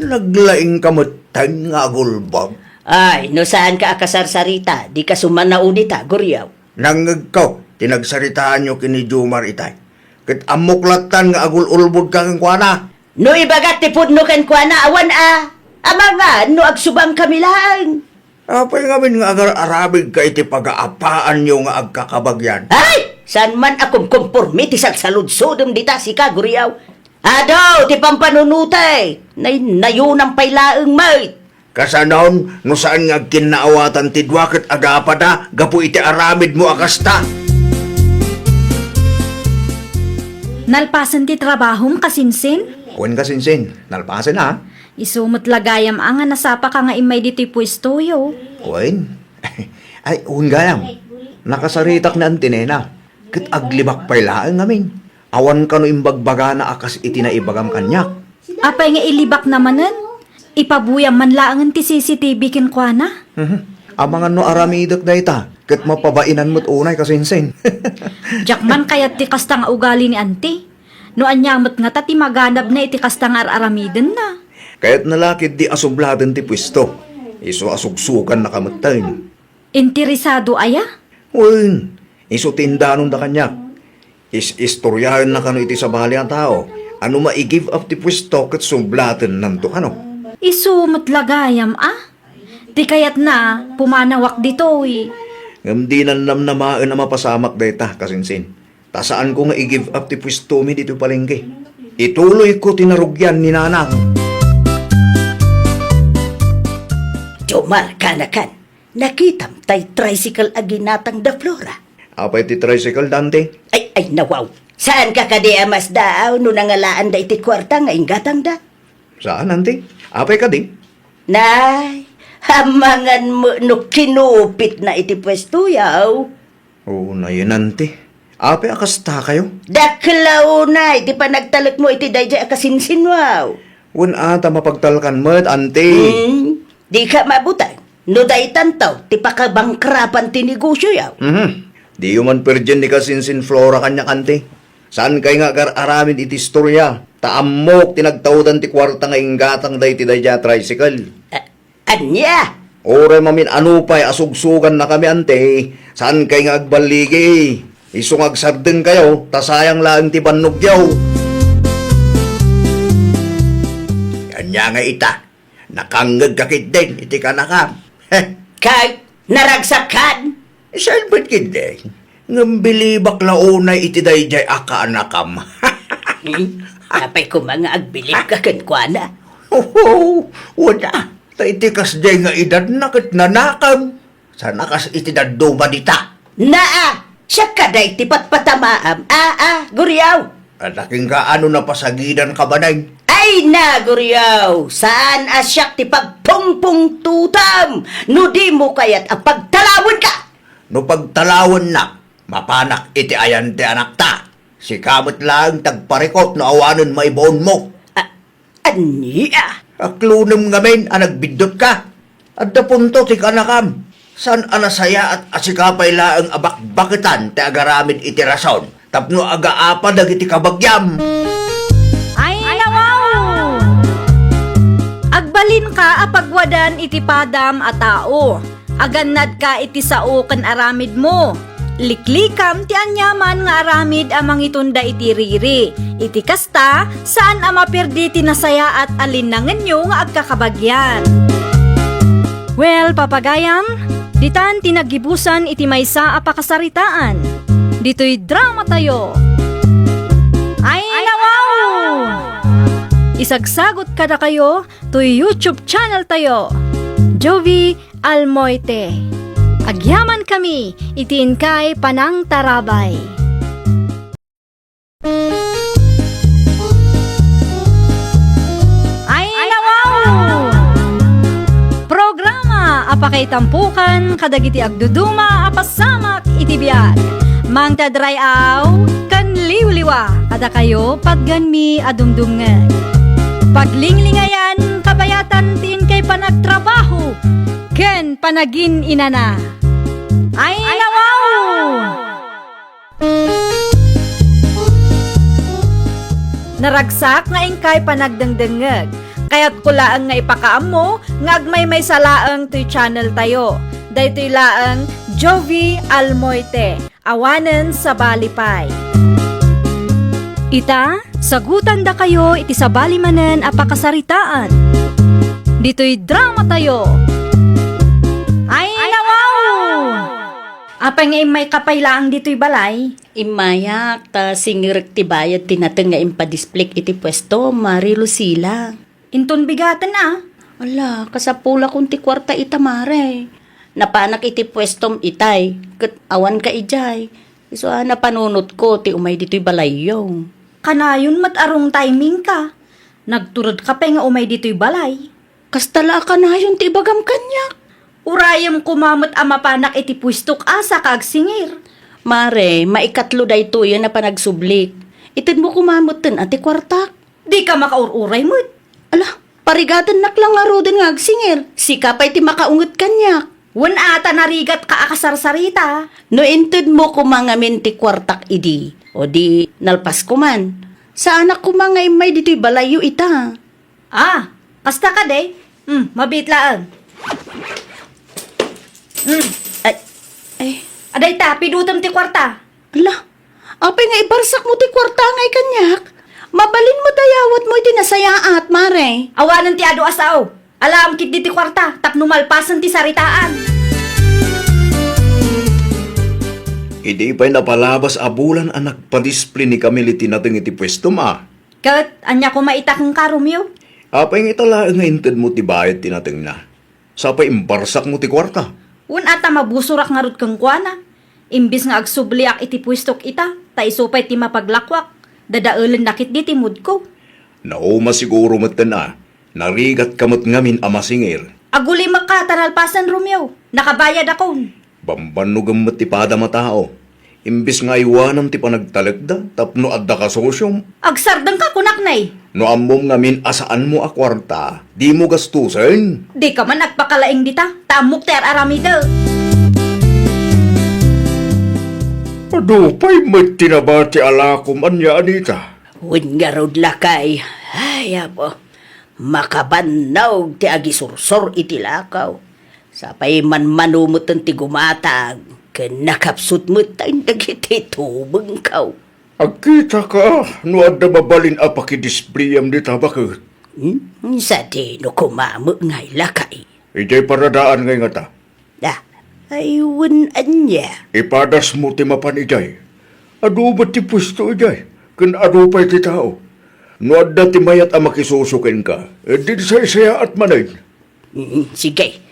Naglaing kamatang nga gulbog. Ay, no saan ka akasarsarita, di ka sumanaunita, guryaw. Nangag ko, tinagsaritaan nyo kini Jomar itay. Kat amuklatan nga agul-ulbog kang kuana. No ibagat ti pudno ken kuana awan a. Ama nga, no agsubang kami lang. Apay ngamin nga agar-arabig ka iti pag-aapaan nyo nga agkakabagyan. Ay! Saan man akong kumpormi ti salud-sudom dita si kaguryaw. Adaw, ti pampanunutay. Nayunang paylaeng mait. Kasanon, no saan nga kinaawatan ti dwakit agapada, gapu iti aramid mo akasta. Nalpasan ti trabahom kasinsin? Wan kasinsin, nalpasin ha. Isumot lagayam ang nga nasapa ka nga imay dito'y pwesto yo. Wan. Ay, gayam. Nakasaritak na Antinena. Kat aglibak paylaan ngamin. Awan ka no imbagbaga na akas iti na ibagam kanyak. Apay nga ilibak namanen? Ipabuyam man laangan ti CCTV ken kuana? Amangan no aramidak da ita. Kat mapabainan mo't unay kasinsin. Jakman kayat ti kastang ugali ni auntie. No anyamot nga ta ti maganab na iti kastang aramiden na. Kaya't nalakid di asubladan ti pwesto. Iso asugsukan na kamatay. Interesado aya? Wan. Iso tindanon da kanyak. Istoryahan na kano iti sabali ang tao. Ano ma-give up ti pwesto kat sublatan nanto kano. Isumot lagayam Ti kayat na pumanawak ditoy. Ngam di nanam na maan na mapasamak dayta kasinsin. Tasaan ko nga i-give up ti pwesto mi dito palengke. Ituloy ko tinarugyan ni nanang. Jomar, kanakan. Nakitam tay tricycle aginatang da Flora. Apay ti tricycle, Dante? Ay, nawaw. Saan ka kadi amas daaw no nangalaan da iti kwarta nga ingatang da? Saan, Dante? Apay ka di? Nay, hamangan mo no kinupit na iti pwesto yaw. Oo na yun, Dante. Apay akasta kayo? Daklaw na, iti pa nagtalak mo iti dayjay akasinsin wow. Wan ata mapagtalkan mo't, Ante. Di ka mabutay. No day tantaw, ti pakabangkrapan ti negosyo yaw. Di yuman perjen ni kasinsin Flora kanya, Ante. Saan kay nga aramin iti istorya? Taamok tinagtawdan ti kwarta nga ingatang day ti dayja tricycle. Anya, Ore mamin ano pa'y asugsugan na kami ante, saan kay nga agbaligi? Isungag sardeng kayo, tasayang lang ti banugyaw. Kanya nga ita, nakangag kakit din, iti ka nakam. Kay, naragsakan. Saan ba't kindi? Ngambili bakla unay iti dayjay aka anakam. Apay ko mga agbilip ka kankwana. Oh, wala. Taitikas day nga edad nakit nanakam. Sa nakas iti daduma dita. Naa, siya kaday tipat patamaam. Guryaw. Anaking ka ano na pasagidan ka ba nang? Ay na, Guryaw. Saan asyak ti pagpungpung tutam? No di mo kaya't apagtalawon ka. No pagtalawon na, mapanak iti ayan ti anak ta. Si kamot lang tagparikot no awanan maibaon mo. Aniya? Aklunam ngamin nagbidot ka. At punto ti kanakam. San anasaya at asikapay laang abakbakitan ti agaramid iti rason. Tapno agaapa dagiti kabagyam. Ay, nawaw! Agbalin ka apagwadan iti padam a tao. Agannad ka iti sao ken aramid mo. Liklikam ti anyaman nga aramid amang itunda iti riri. Iti kasta, saan ama perdi tinasaya at alinangan nyo nga agkakabagyan. Well, papagayam, ditan tinagibusan iti maysa a pakasaritaan. Dito'y drama tayo. Ay, nawaw! Isagsagot kada kayo to YouTube channel tayo. Jovi Almoite. Agyaman kami, itiin kay Panang Tarabay. Ay, nawaw! Programa apakay tampukan kadagiti agduduma apasamak iti biag. Mang tadrayaw kan liwliwa kada kayo pagganmi adumdumngan. Paglinglingayan kabayatan tin kay panagtrabaho ken panagin inana. Ay, nawaw! Naragsak nga ingkay panagdengdengeg. Kaya't kulaang nga ipakaam mo, nga agmay may salaang to'y channel tayo. Daytoy laang Jovi Almoite, awanen sa balipay. Ita, sagutan da kayo iti sa balimanen apakasaritaan. Dito'y drama tayo. Ay, nawaw! Apay nga may kapaylaang dito'y balay. Imayak, ta singirek ti bayad tinateng nga impadisplek iti pwesto, Mari Lucila. Inton bigatan ah. Ala, kasapula kung ti kwarta itamare. Napanak iti pwestom itay, kat awan ka ijay. Iso napanunot ko, ti umay dito'y balayong. Kanayon matarong timing ka. Nagturod ka pa nga umay dito'y balay. Kastala ka na yung ti ibagam kanyak. Urayam kumamot amapanak iti puistok asa kaagsingir. Mare, maikatlo day to yan na panagsublik. Itid mo kumamot din ati kwartak. Di ka makaururay mo't. Ala, parigadan naklang nga rodin nga agsingir. Sikapay ti makaungot kanyak. Wan ata narigat ka akasarsarita. No inted mo kumangamin ti kwartak idi. O di nalpas ko man. Sa anak ko mga imay dito'y balayo ita. Ah, kasta ka day. Mabitlaan. Ay, Aday ta, pidutam ti kwarta. ala, apay nga ibarsak mo ti kwarta ngay kanyak. Mabalin mo dayawat mo iti nasayaat, mare. Awanan ti ado asaw. Alam kit di ti kwarta, tapno malpasan ti saritaan. Idi pa'y napalabas abulan ang nagpadisplay ni Camille tinateng iti pwesto ma. Kat, anya ko maitak ng karumyo. Apay nga itala nga inted mo ti bayad tinateng na. Sapay imbarsak mo ti kwarta. Un ata mabusurak nga rod kang kuana. Imbis nga agsubliak iti puistok ita, ta isupay ti mapaglakwak. Dadaulan nakit di ti mood ko. Nauma siguro matan na. Narigat kamot ngamin amasingir. Aguli makatanalpasan Romeo. Nakabayad ako. Bambanugam ti pada matao. Imbis nga iwanam ti panagtalagda, tapno adda ka sosyom. Agsardang ka kunaknay. No amom ngamin asaan mo a kwarta, di mo gastusin. Di ka man nagpakalaing dita. Tamok ter aramida. Ano pa'y may tinabati alakom anya anita? Huwag nga rod lakay. Ay, apo. Makabannaw ti agisursor iti lakaw. Sapay man manumot ang tigumatag. Kanakapsut mo tayong dagiti tubang kaw. Agkita ka, no adda babalin apa kidispliyam di tabakot. Sa di no kumamo ngay lakay. Ijay paradaan ngay nga ta. Ayun anya. Ipadas mo ti mapan ijay. Adu ba ti pwesto ijay? Kan adu pa'y ti tao. No adda ti mayat ang makisusukin ka. Di saya at manay. Sige,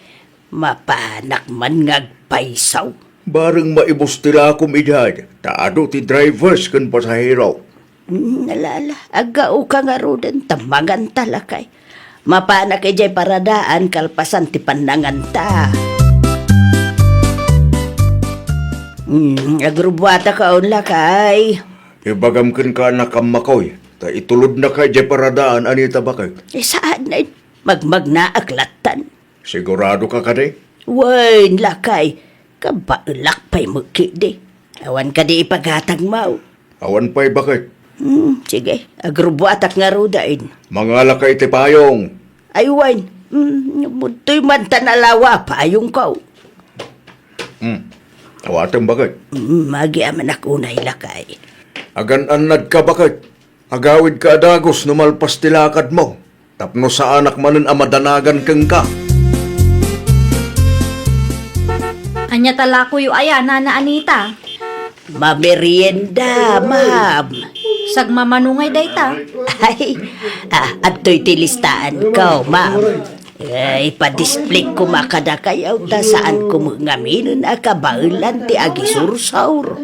mapanak man ngagpaisaw. Bareng maibos tila akom ijay. Taado ti drivers kan pasahero. Nalala, agao ka nga rodan, tamangan talakay. Mapana kay jay paradaan, kalpasan ti panangan ta. Agrubwata ka on lakay. Ibagam kan ka nakamakoy. Ta itulod na kay jay paradaan anita bakay. Saan na magmag na aklatan? Sigurado ka kaday? Wain lakay, kabaulak pa'y magkidi. Awan ka di ipaghatag mau. Awan pa'y bakit? Sige, agrubwatak nga rodain. Mga lakay ti payong. Ay, wain, butoy man tanalawa, payong kaw. Awatang bakit? Magiaman akunay lakay. Agan-anad ka bakit? Agawid ka adagos numalpas tilakad mo. Tapno sa anak manen amadanagan kang ka. Anya tala ko yu aya, Nana Anita. Mamerienda, ma'am. Sagmamanungay dayta. Ay, ato'y tilistaan ko, ma'am. Ay, pa-display ko makadakayaw ta saan ko ngaminon akabaulan ti agisursaur.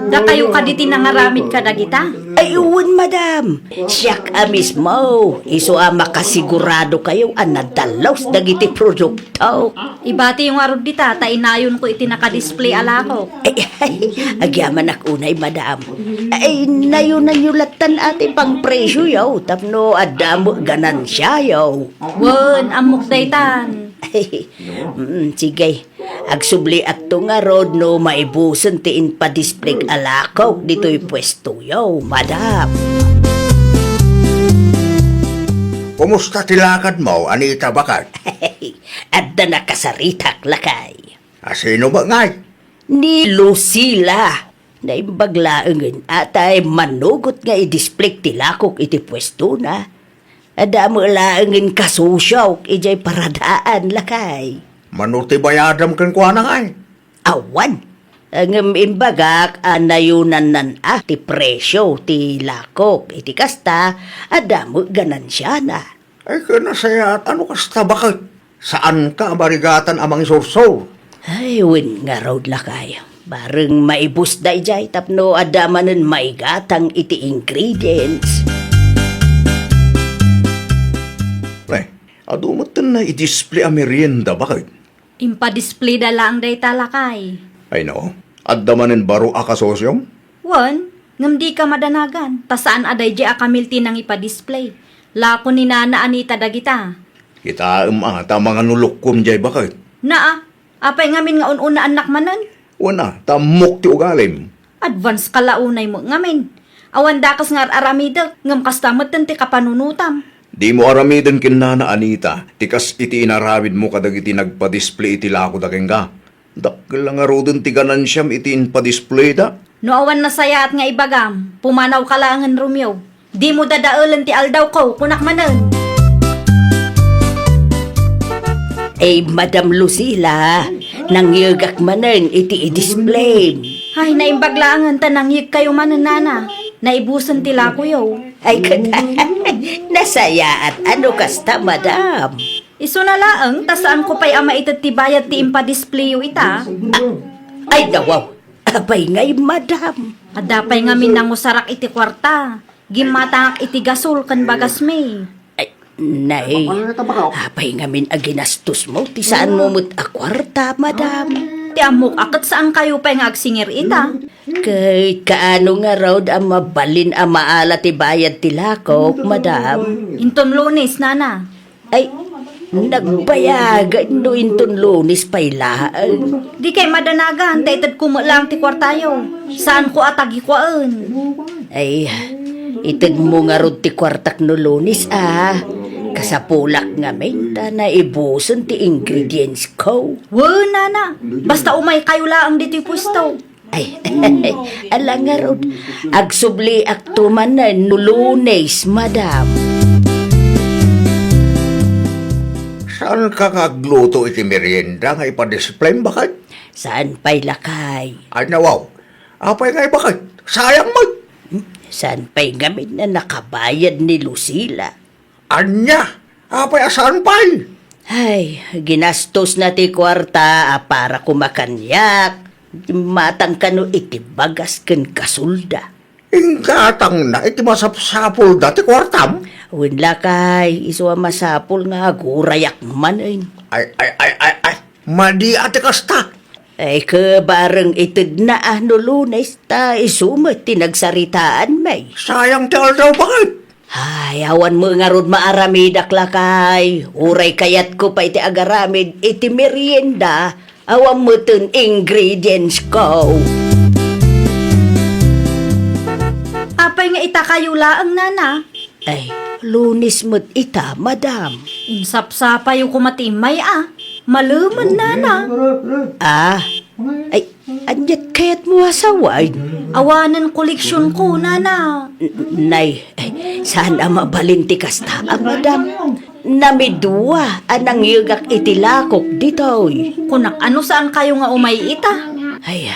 Da kayo kaditi nangaramid ka dagita. Ay, uwan, madam. Siyak mismo. Iso makasigurado kayo anadalaws dagiti produkto. Ibati yung arod dita, tainayon ko iti nakadisplay alako. Ay, agyaman unay, madam. Ay, nayunan yulatan ati pang presyo yaw. Tapno, adamo ganansya yaw. Wen, amok daytan. Ay, sige. Agsubli at nga rod no maibusan tiin pa display alakaw dito'y pwesto yaw, madam. Kumusta tilakad mo, Anita bakit? At na nakasaritak lakay. Sino ba ngay? Ni Lucila. Na imbaglaangan atay manugot nga i-display tilakok iti pwesto na. Adamo laangin kasusyaw ijay paradaan lakay. Manuti bayadam kan kuha na ngay. Awan. Ang imbagak anayunan nan ti presyo ti lakok iti kasta adamo ganansya na. Ay kanasaya at ano kasta bakit? Saan ka barigatan amang isurso? Ay, win nga raw lakay. Bareng maibus da ijay tapno adamanan maigatang iti ingredients. Ay, adumutan na i-display ang merienda bakit? Impa-display da lang dayta lakay. Ay no, adamanin baro akasosyong? Wen, ngam di ka madanagan, ta saan aday di akamilti nang ipa-display. Lako ni Nana Anita dagita. Kita ata mga nulukom jay bakit? Naa, apay ngamin nga ununa anak manan. Wana, tamok ti ugalim. Advance kalaunay mo ngamin. Awan dakas nga aramida, ngam kastamot ti kapanunutam. Di mo aramidin kin Nana Anita, tikas iti inarawid mo kadagiti nagpa-display iti lako da ka. Dakil lang nga rodon ti ganansiyam iti inpa-display da. No awan na saya at nga ibagam, pumanaw kalangan Romeo. Di mo dadaulan ti aldaw ko, kunak manan. Ay, Madam Lucila, nangyagak manan iti i-display. Ay, naimbaglaangan ta nangyig kayo manan Nana. Naibusan tila ko yo. Ay, nasaya at ano kasta, madam? Iso na laang, ta saan ko pa'y ama ito tibayat ti impa-display yo ita. Ay, dawaw. Abay ngay, madam. Adapay nga minangusarak iti kwarta. Gimatangak iti gasol kan bagas may. Ay, nay. Abay nga min aginastos mo. Ti saan mo mo't akwarta, madam? Ti amok akat saan kayo pa'y nga agsingir ita. Kay kaano nga raw ang mabalin ang maala ti bayad ti lakop, madam? Inton Lunes, Nana. Ay, nagbayagan no inton Lunes pa'y laan. Di kay madanagan, taitad kumulang ti kwartayo. Saan ko atagi kwaan? Ay, itag mo nga rod ti kwartak no Lunes, ah. kasapulak nga menta na ibuson ti ingredients ko. Nana. Basta umay kayo laang dito'y pwesto. Ay, ala nga rod. Agsubli aktuman na nulunes, madam. Saan ka kagluto iti merienda nga ipadisplay bakit? Saan pa'y lakay? Ay nawaw, apay nga bakit? Sayang mo! Saan pa'y gamit na nakabayad ni Lucila? Anya, apay asan pa'y? Ay, ginastos na ti kwarta para kumakanyak. Matang kano iti bagas ken kasulda. Ingkatang na iti masapsapol dati kwartam. Uwin lakay, iswa masapol nga agurayak man ay. Ay, madi ate kasta. Ay kabareng itid na Lunes ta isumat tinagsaritaan may. Sayang ti daw bakit? Ay, awan mo nga rod maaramidak lakay. Uray kayat ko pa iti agaramid iti merienda. Awan mo tun ingredients ko. Apay nga ita kayo laang, Nana. Ay, Lunes mo't ita, madam. Insapsapa yung kumatimay Maluman, Nana. Ay, anyat kayat mo asaway. Awanan koleksyon ko, Nana. Nay, sana mabalinti kasta ang madam. Namidua anang yugak itilakok ditoy. Kunak ano saan kayo nga umay ita? Ay,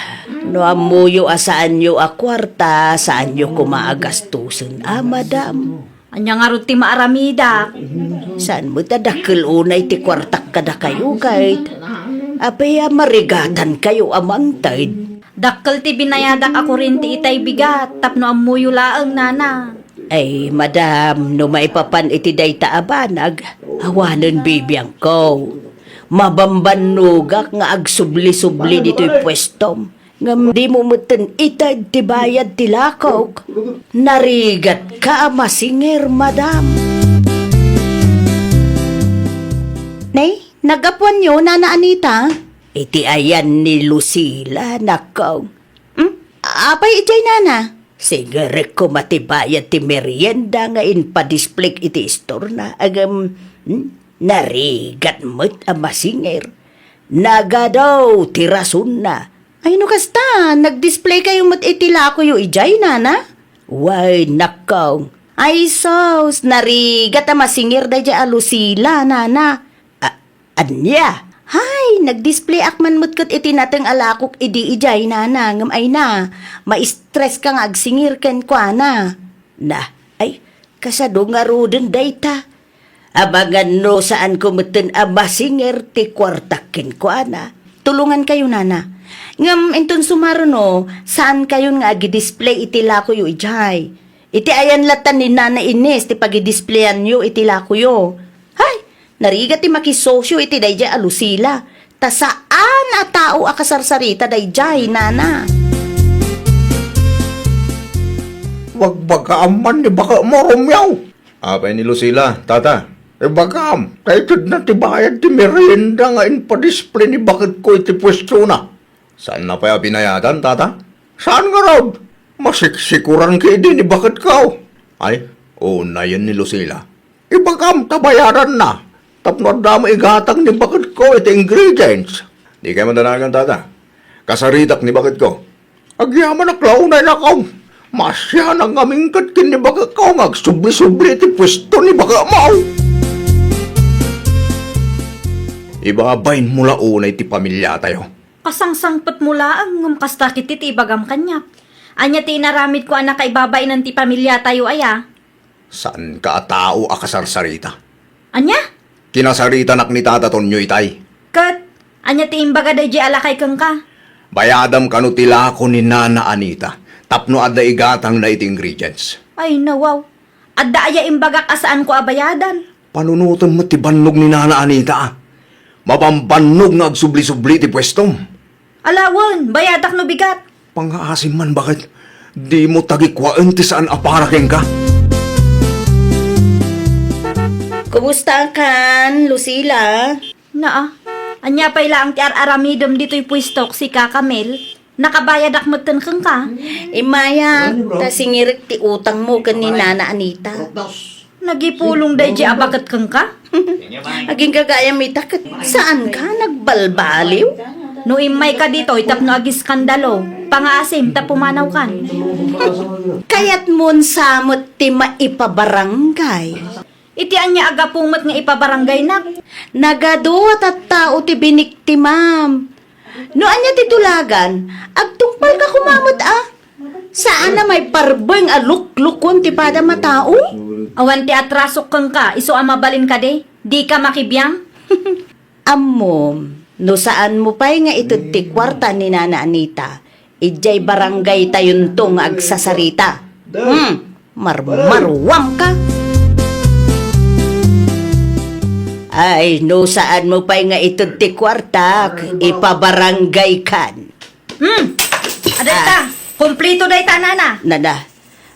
no amuyo asaan yo a kwarta, saan yo kumaagastusan madam. Anya nga ruti maaramida. Saan mo tadakil unay ti kwartak kada kayo kahit apaya marigatan kayo amang taid. Dakkel ti binayadak ako rin ti itay bigat, tapno amuyo laang, Nana. Ay, madam, no maipapan iti dayta abanag, awanan bibiyang ko. Mabambanugak nga agsubli-subli dito'y pwestom. Ngam di mo mutin itad ti bayad ti lakok. Narigat ka masinger, madam. Nay, nagapuan nyo, Nana Anita? Iti ayan ni Lucila, nakaw. Apay ijay, Nana? Sigare ko matibayad ti merienda nga inpadisplay iti store na agam narigat mo't amasinger. Naga daw tirasun na. Ay no kasta, nag-display kayo mo't itila ko yung ijay, Nana? Why, nakaw. Ay sos, narigat amasinger da dya Lucila, Nana. Anya? Hay, nag-display akman mo't kat iti natang alakok idi ijay, Nana. Ngam ay na, ma-stress ka nga agsingir ken kwa na. Na, ay, kasado nga roden dayta. Abangan no saan kumuten amasinger ti kwartakin kwa na. Tulungan kayo, Nana. Ngam enton sumaro no, saan kayo nga agi-display iti lako yu ijay. Iti ayan latan ni Nana Ines ti pagi-displayan yu iti lako yu. Hay, narigat ti makisosyo iti dayjay a Lucila. Ta saan a tao a kasarsarita dayjay, Nana? Wag bagaaman ni baka mo rumyaw. Apay ni Lucila, tata. Bagam, kahit na tibayad ti merienda nga inpadisplay ni bakit ko iti pwesto na. Saan na pa binayadan, tata? Saan nga raw? Masiksikuran ka di ni bakit ka. Ay, na yan ni Lucila. Ibagam, tabayaran na. Tapno dama igatang ni bakit ko iti ingredients. Di kayo mandanagan, tata. Kasaritak ni bakit ko. Agyaman na klaunay na ka. Masya nang amingkat kin ni baka ka. Agsubli-subli iti pwesto ni baka mau. Ibabain mula unay ti pamilya tayo. Kasangsangpet mula ang ngumkasta kiti ti ibagam kanya. Anya ti inaramid ko anak kaibabay ng ti pamilya tayo aya. Saan ka tao akasarsarita? Anya? Kinasarita nak ni tata Tonyo itay. Kat, anya ti imbaga day di alakay kang ka. Bayadam kanu tila ko ni Nana Anita. Tapno adda igatang na iti ingredients. Ay nawaw. Adda aya imbagak asaan ko abayadan. Panunutan mo ti bannog ni Nana Anita. Mapambannog nga agsubli-subli ti pwestom. Alawon, bayadak no bigat. Pangaasim man bakit? Di mo tagikwaan ti saan aparaking ka? Kumusta kan, Lucila? Naa, anya pa'y lang ti aramidom dito'y pwistok si Kakamel. Nakabayad akmatan kang ka. Maya, ta singirik ti utang mo kan ni Nana Anita. Nagipulong day di abakat kang ka? Aging kagayam itakot. Saan ka nagbalbaliw? No imay ka dito, itap no agis skandalo. Pangaasim, tap pumanaw kan. Kayat mon samot ti maipabarangay. Itian niya aga pumot nga ipabarangay na. Nagaduwat at tao ti binikti, ma'am. No anya titulagan, agtungpal ka kumamot Saan na may parbeng aluk-lukon ti pada matao? Awan ti atrasok kang ka, iso amabalin ka de. Di ka makibiyang. Amom, no saan mo pa'y nga ito ti kwarta ni Nana Anita, ijay barangay tayon tong agsasarita. Marmarwam ka. Ay, no saan mo pa'y nga ito ti kwarta, ipabarangay kan. Aday ta, kumplito day ta nana. Nana,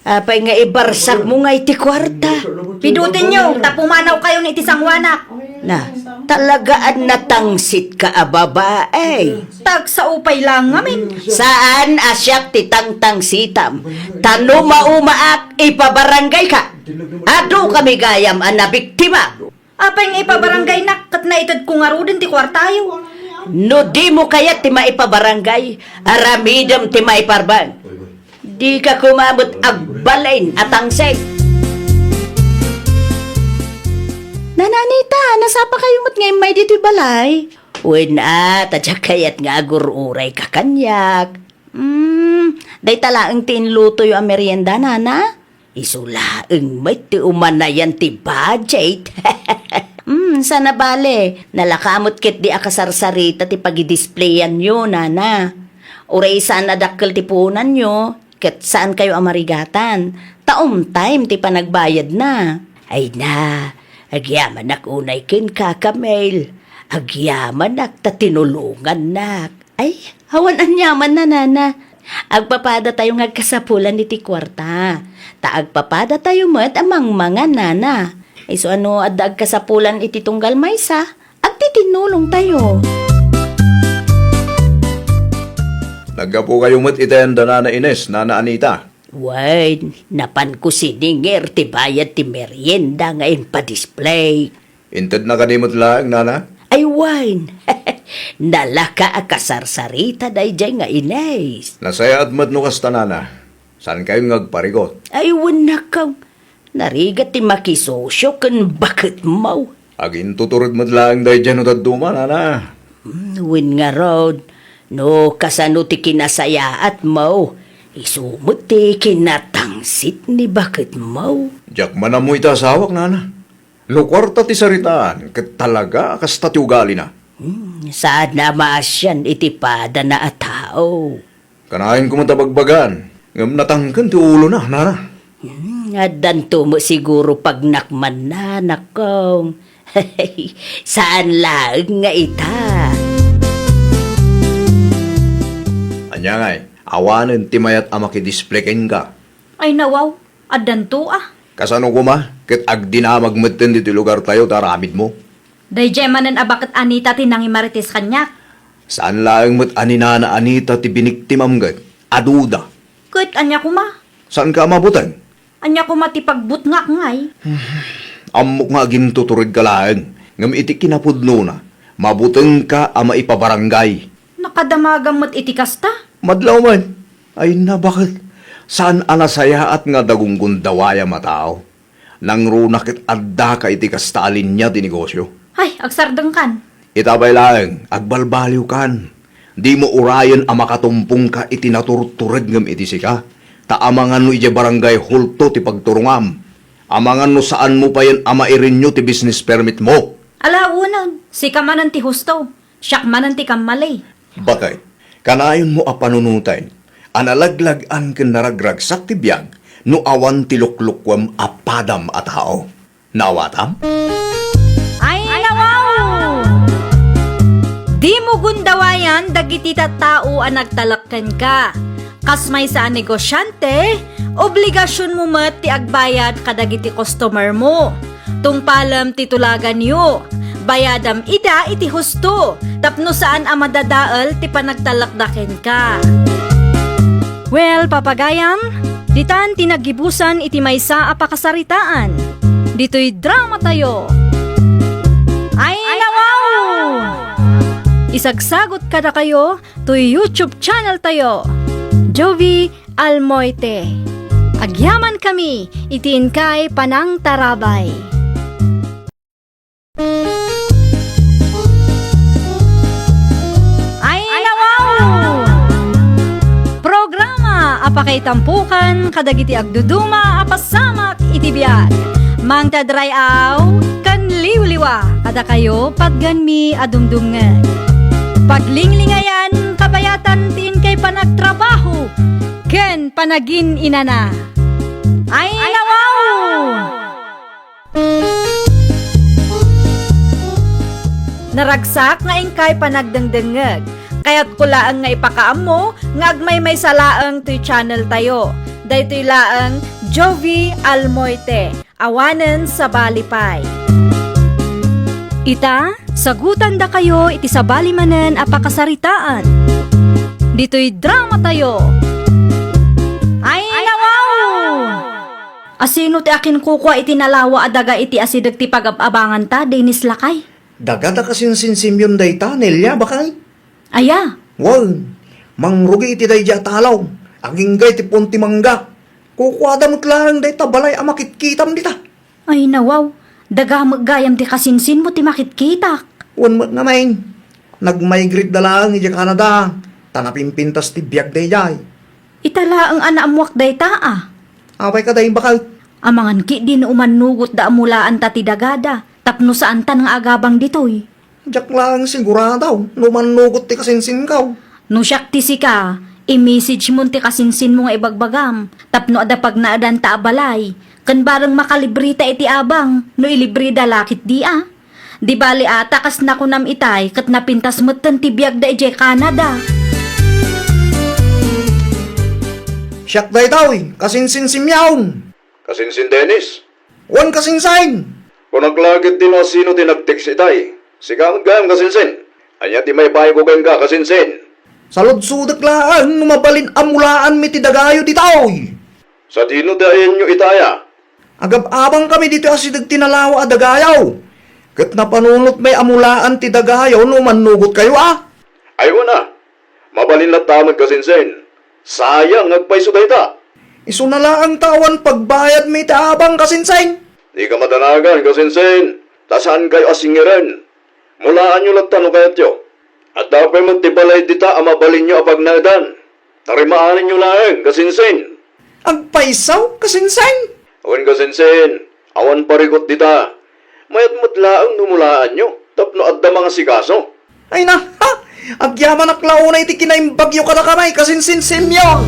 apay nga ibarsak mo nga iti kwarta. Pidutin nyo, tapumanaw kayo ni itisang wanak. Na, talagaan natangsit ka babae. Tag sa upay lang ngamin. Saan asyak ti tangtang sitam? Tano maumaak ipabarangay ka. Ado kami gayam na biktima. Apay nga ipabarangay nak, kat na itad kung arudin ti kwartayo. No di mo kaya ti maipabarangay, aramidam ti maiparbang. Di ka kumabot agbalain at angseg. Nananita, nasapa kayo mo't ngayon may dito'y balay? Uy na, tadya kayat nga agururay ka kanyak. Day talaang tinluto yung merienda, nana? Isulaang may ti umanayan ti budget. Sana bale, nalakamot kit di akasarsarita ti pagidisplayan nyo, nana. Uray sana dakkel ti punan nyo, ket saan kayo amarigatan. Time ti panagbayad na. Ay na, agyaman nak unay kin kakamail. Agyaman nak tatinulungan nak. Ay, hawan anyaman na, nana. Agpapada tayong agkasapulan ni ti kwarta. Taagpapada tayo mat amang mga nana. Ay so ano adag kasapulan iti tunggal maysa, agtitinulong tayo. Naggapo kayo mo't itayan da Nana Ines, Nana Anita. Wait, napan ko siningir ti bayad ti merienda ngayon pa-display. Inted na kanimot lang, Nana. Ay wine, nalaka akasarsarita day jay nga Ines. Nasaya at mat no kasta, Nana. Saan kayo ngagparigot? Ay wanakaw, narigat ti makisosyo kan bakit mau. Agin tuturod mat lang day dyan utad duma, Nana. Win nga rod, no kasano ti kinasaya at mau. Isumot ti kinatangsit ni bakit mau. Diyak man mo ita asawak, Nana. Lukwarta ti saritaan, kat talaga kasta ti ugali na. Saan na maasyan iti pada na a tao. Kanahin ko matabagbagan. Ngam natangkan ti ulo na, Nana. Adanto mo siguro pag nakman na, nakong. Saan lang nga ita? Anya ngay, awanen ti mayat amakidisplayin ka. Ay nawaw, adanto Kasano ko ma, ket agdinamag maten dito lugar tayo taramid mo. Day jemanen abakat Anita tinangi marites kanyak. Saan laeng mat aninana Anita ti biniktimam gat? Aduda. Kut anya kuma. Saan ka mabutan? Anya kuma ti pagbut nga ngay. Amok nga gintuturid ka laeng. Ngam iti kinapudno na. Mabuteng ka ama ipabarangay. Nakadamagang mat itikasta. Madlaw man. Ay na bakit? Saan anasaya at nga dagunggun dawaya matao? Nang runakit adda ka iti kastalin niya ti negosyo. Ay, agsardeng kan. Itabay laeng, agbalbaliw kan. Di mo urayan ang makatumpong ka iti naturtured ngam iti sika. Taamangan no iti barangay hulto ti pagturungam. Amangan no saan mo pa yan ama irinyo ti business permit mo. Alaunan, si kamanan ti husto. Siyak manan ti kamalay. Bakay, kanayon mo a panunutay. Analaglagan ken naragragsak ti biyag no awan ti luklukwam apadam a tao. Nawatam? Ay, nawaw! Di mo gundawayan, dagiti tao ang nagtalakkan ka. Kasmay sa negosyante, obligasyon mo mat ti agbayad kadagiti customer mo. Tungpalam titulagan yo. Bayadam ida iti husto. Tapno saan ang madadaal ti panagtalakdaken ka. Well, papagayam, ditan tinagibusan iti maysa a pakasaritaan. Dito'y drama tayo. Ay nawaw! Isagsagot ka na kayo, to'y YouTube channel tayo. Jovi Almoite. Agyaman kami, itiin kay Panang Tarabay. Ay nawaw! Programa apakay tampukan kadagiti agduduma apasamak itibiyag. Mang tadray aw kan liwliwa kada kayo padganmi adumdumngeg. Paglinglingayan kabayatan tin kay panagtrabaho ken panagin inana. Ay nawaw! Naragsak nga ingkay panagdengdengeg. Kaya't kulaang nga ipakaam mo, nga agmay may salaang to'y channel tayo. Daytoy laang Jovi Almoite, awanen sa balipay. Ita, sagutan da kayo iti sa balimanen apakasaritaan. Dito'y drama tayo. Ay nawaw! Asino ti akin kukwa iti nalawa adaga iti asidag ti pag-abangan ta, Dennis Lakay? Dagata kasinsin Simeon dayta, Nelia, bakay? Aya, Wal, mangrugi iti dayja talaw. Agingay ti punti mangga. Kukwada mo't lang dayta balay amakitkitam dita. ay nawaw. Daga maggayam ti kasinsin mo ti makitkitak. Wan mo naman. Nag-migrate da lang iti Canada. Tanapimpintas ti biyak dayjay. Itala ang anaamuak day taa. Apay ka day bakal. Amangan ki din umanugot da amulaan ta ti dagada. Tapno saan ta nga agabang ditoy. Diyak lang siguradaw. Numanugot ti kasinsin kaw. No siyak ti sika, i-message mo ti kasinsin mo nga ibagbagam. Tapno ada pag naadan ta abalay. Kan barang makalibrita iti abang, no ilibri da lakit di ah. Di bali ata kas nakunam itay, kat napintas mo ti biyag da ije Canada. Siyak day tawi. Kasinsin Simeon. Kasinsin Dennis, Wan kasinsain. kung naglagit din o sino tinag-text itay, sigang gayam kasinsin. Anya ti may bahay ko kayong ka kasinsin. Salod-sudak lang. Numabalin amulaan mi ti dagayo di taoy. Sa dino dayan nyo itaya, Agab-abang kami dito asidag tinalawa a dagayaw. Kat napanunot may amulaan ti dagayaw no manugot kayo ah. ayaw na. Mabalin na tamad kasinsin. Sayang nagpaiso tayo ta. Iso na lang ang tawan pagbayad may taabang kasinsain. Di ka madanagan kasinsin. Tasaan kayo asingiran. Mulaan nyo lang tanong kayat yo. At dapat magtibalay dita ang mabalin nyo apag nadan. Tarimaanin nyo lang kasinsin. Ang paisaw kasinsain. Awan kasinsin, awan parigot dita. Mayat mutlaang numulaan nyo, tapno adda mga sikaso. Ay na, ha! Agyaman na klauna iti kinaimbagyo ka na kamay kasinsin Simeon.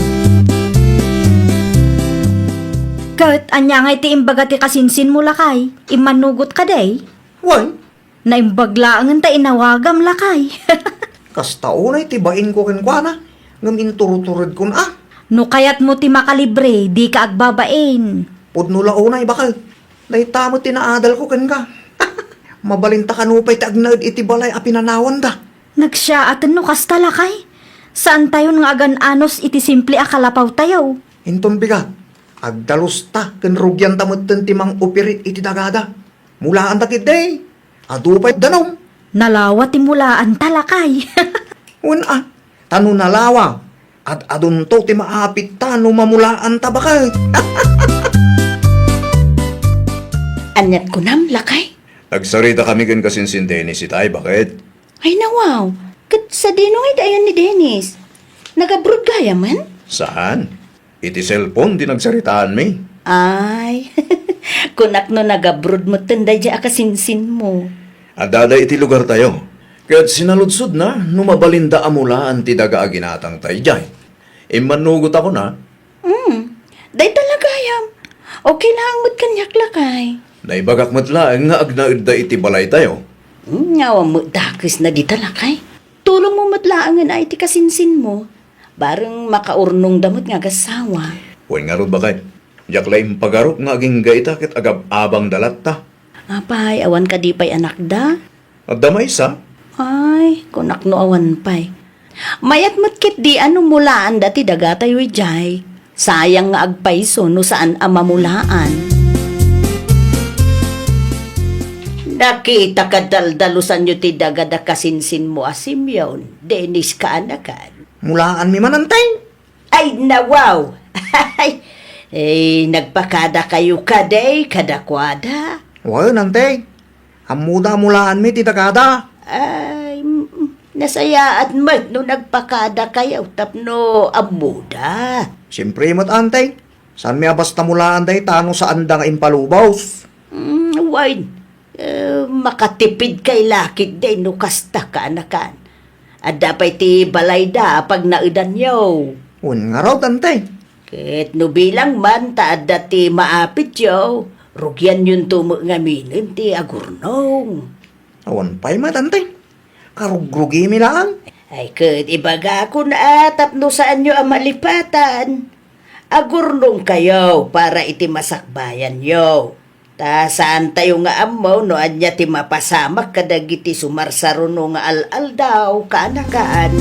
Kat anya nga iti imbaga ti kasinsin mo lakay, imanugot ka day. Wan, Naimbaglaangan ta inawagam lakay. kastauna iti bain ko kenkwana. Ngam inturuturod kun ah. No kayat mo ti makalibre, di ka agbabain. Pudno launay bakal. Day tamo tinaadal ko ken ka. Mabalinta kanupay ti agnaed iti balay a pinanawan da. Nagsya atan no kasta lakay. Saan tayo nga agan-anos iti simple akalapaw tayo? Inton bigat. Agdalos ta ken rugyan tamot ti mang opirit iti dagada. Mulaan ta kitday. Adupay danom. Nalawa ti mulaan talakay. Wan ah. Tano nalawa. At adunto ti maapit ta no mamulaan ta bakal. Anyat ko nam, lakay. Nagsarita kami kan kasinsin Dennis itay, bakit? Ay nawaw, kat sa dinoy dayan ni Dennis. Nag-abroad gaya man? Saan? Iti cellphone di nagsaritaan mi. Ay, kunak no nag-abroad mo tanday di akasinsin mo. Adada iti lugar tayo. Kaya't sinaludsod na, numabalinda amulaan ti daga aginatang tayo jay. Imanugot ako na, Day talaga yam. Okay lang mo't kanyak lakay. naibagak matlaang nga agnaid da iti balay tayo. Ngawa mo dakis na di talakay. Tulong mo matlaangan ay ti kasinsin mo. Barang makaurnong damot nga gasawa. Huwag nga ron bakay. Diyak laing pagarok nga aging gaita kit agab-abang dalat ta. Apay, awan ka di pa'y anak da? At damay sa, Ay, kunak no awan pa'y. Mayat mo't kit di ano mulaan dati dagatay jay. Sayang nga agpaiso no saan amamulaan. Nakita ka daldalusan nyo ti dagada kasinsin mo Simeon, Dennis kaanakan. Mulaan mi man, antay. Ay, nawaw! Ay, nagpakada kayo kaday, kadakwada. Wan, antay. Amuda mulaan mi ti dagada. Ay, nasayaan mo no nagpakada kayo, tapno amuda. Siyempre mat, antay. San mi abasta mulaan day tano sa anda nga impalubaws. Wine, makatipid kay lakit day no kasta kaanakan. At dapat ti balay da pag naudan yaw. Wan nga raw, antay. Ket no bilang man taad dati maapit yaw, rugyan yun tumo nga minin ti agurnong. Awan pa'y mat, antay. Karugrugi mi lang. Ay ket ibaga ko na tapno saan nyo ang malipatan. Agurnong kayo para iti masakbayan yo. Ta saan tayo nga amaw no anya ti mapasamak kadagiti sumarsaruno nga al-al daw kaanakaan.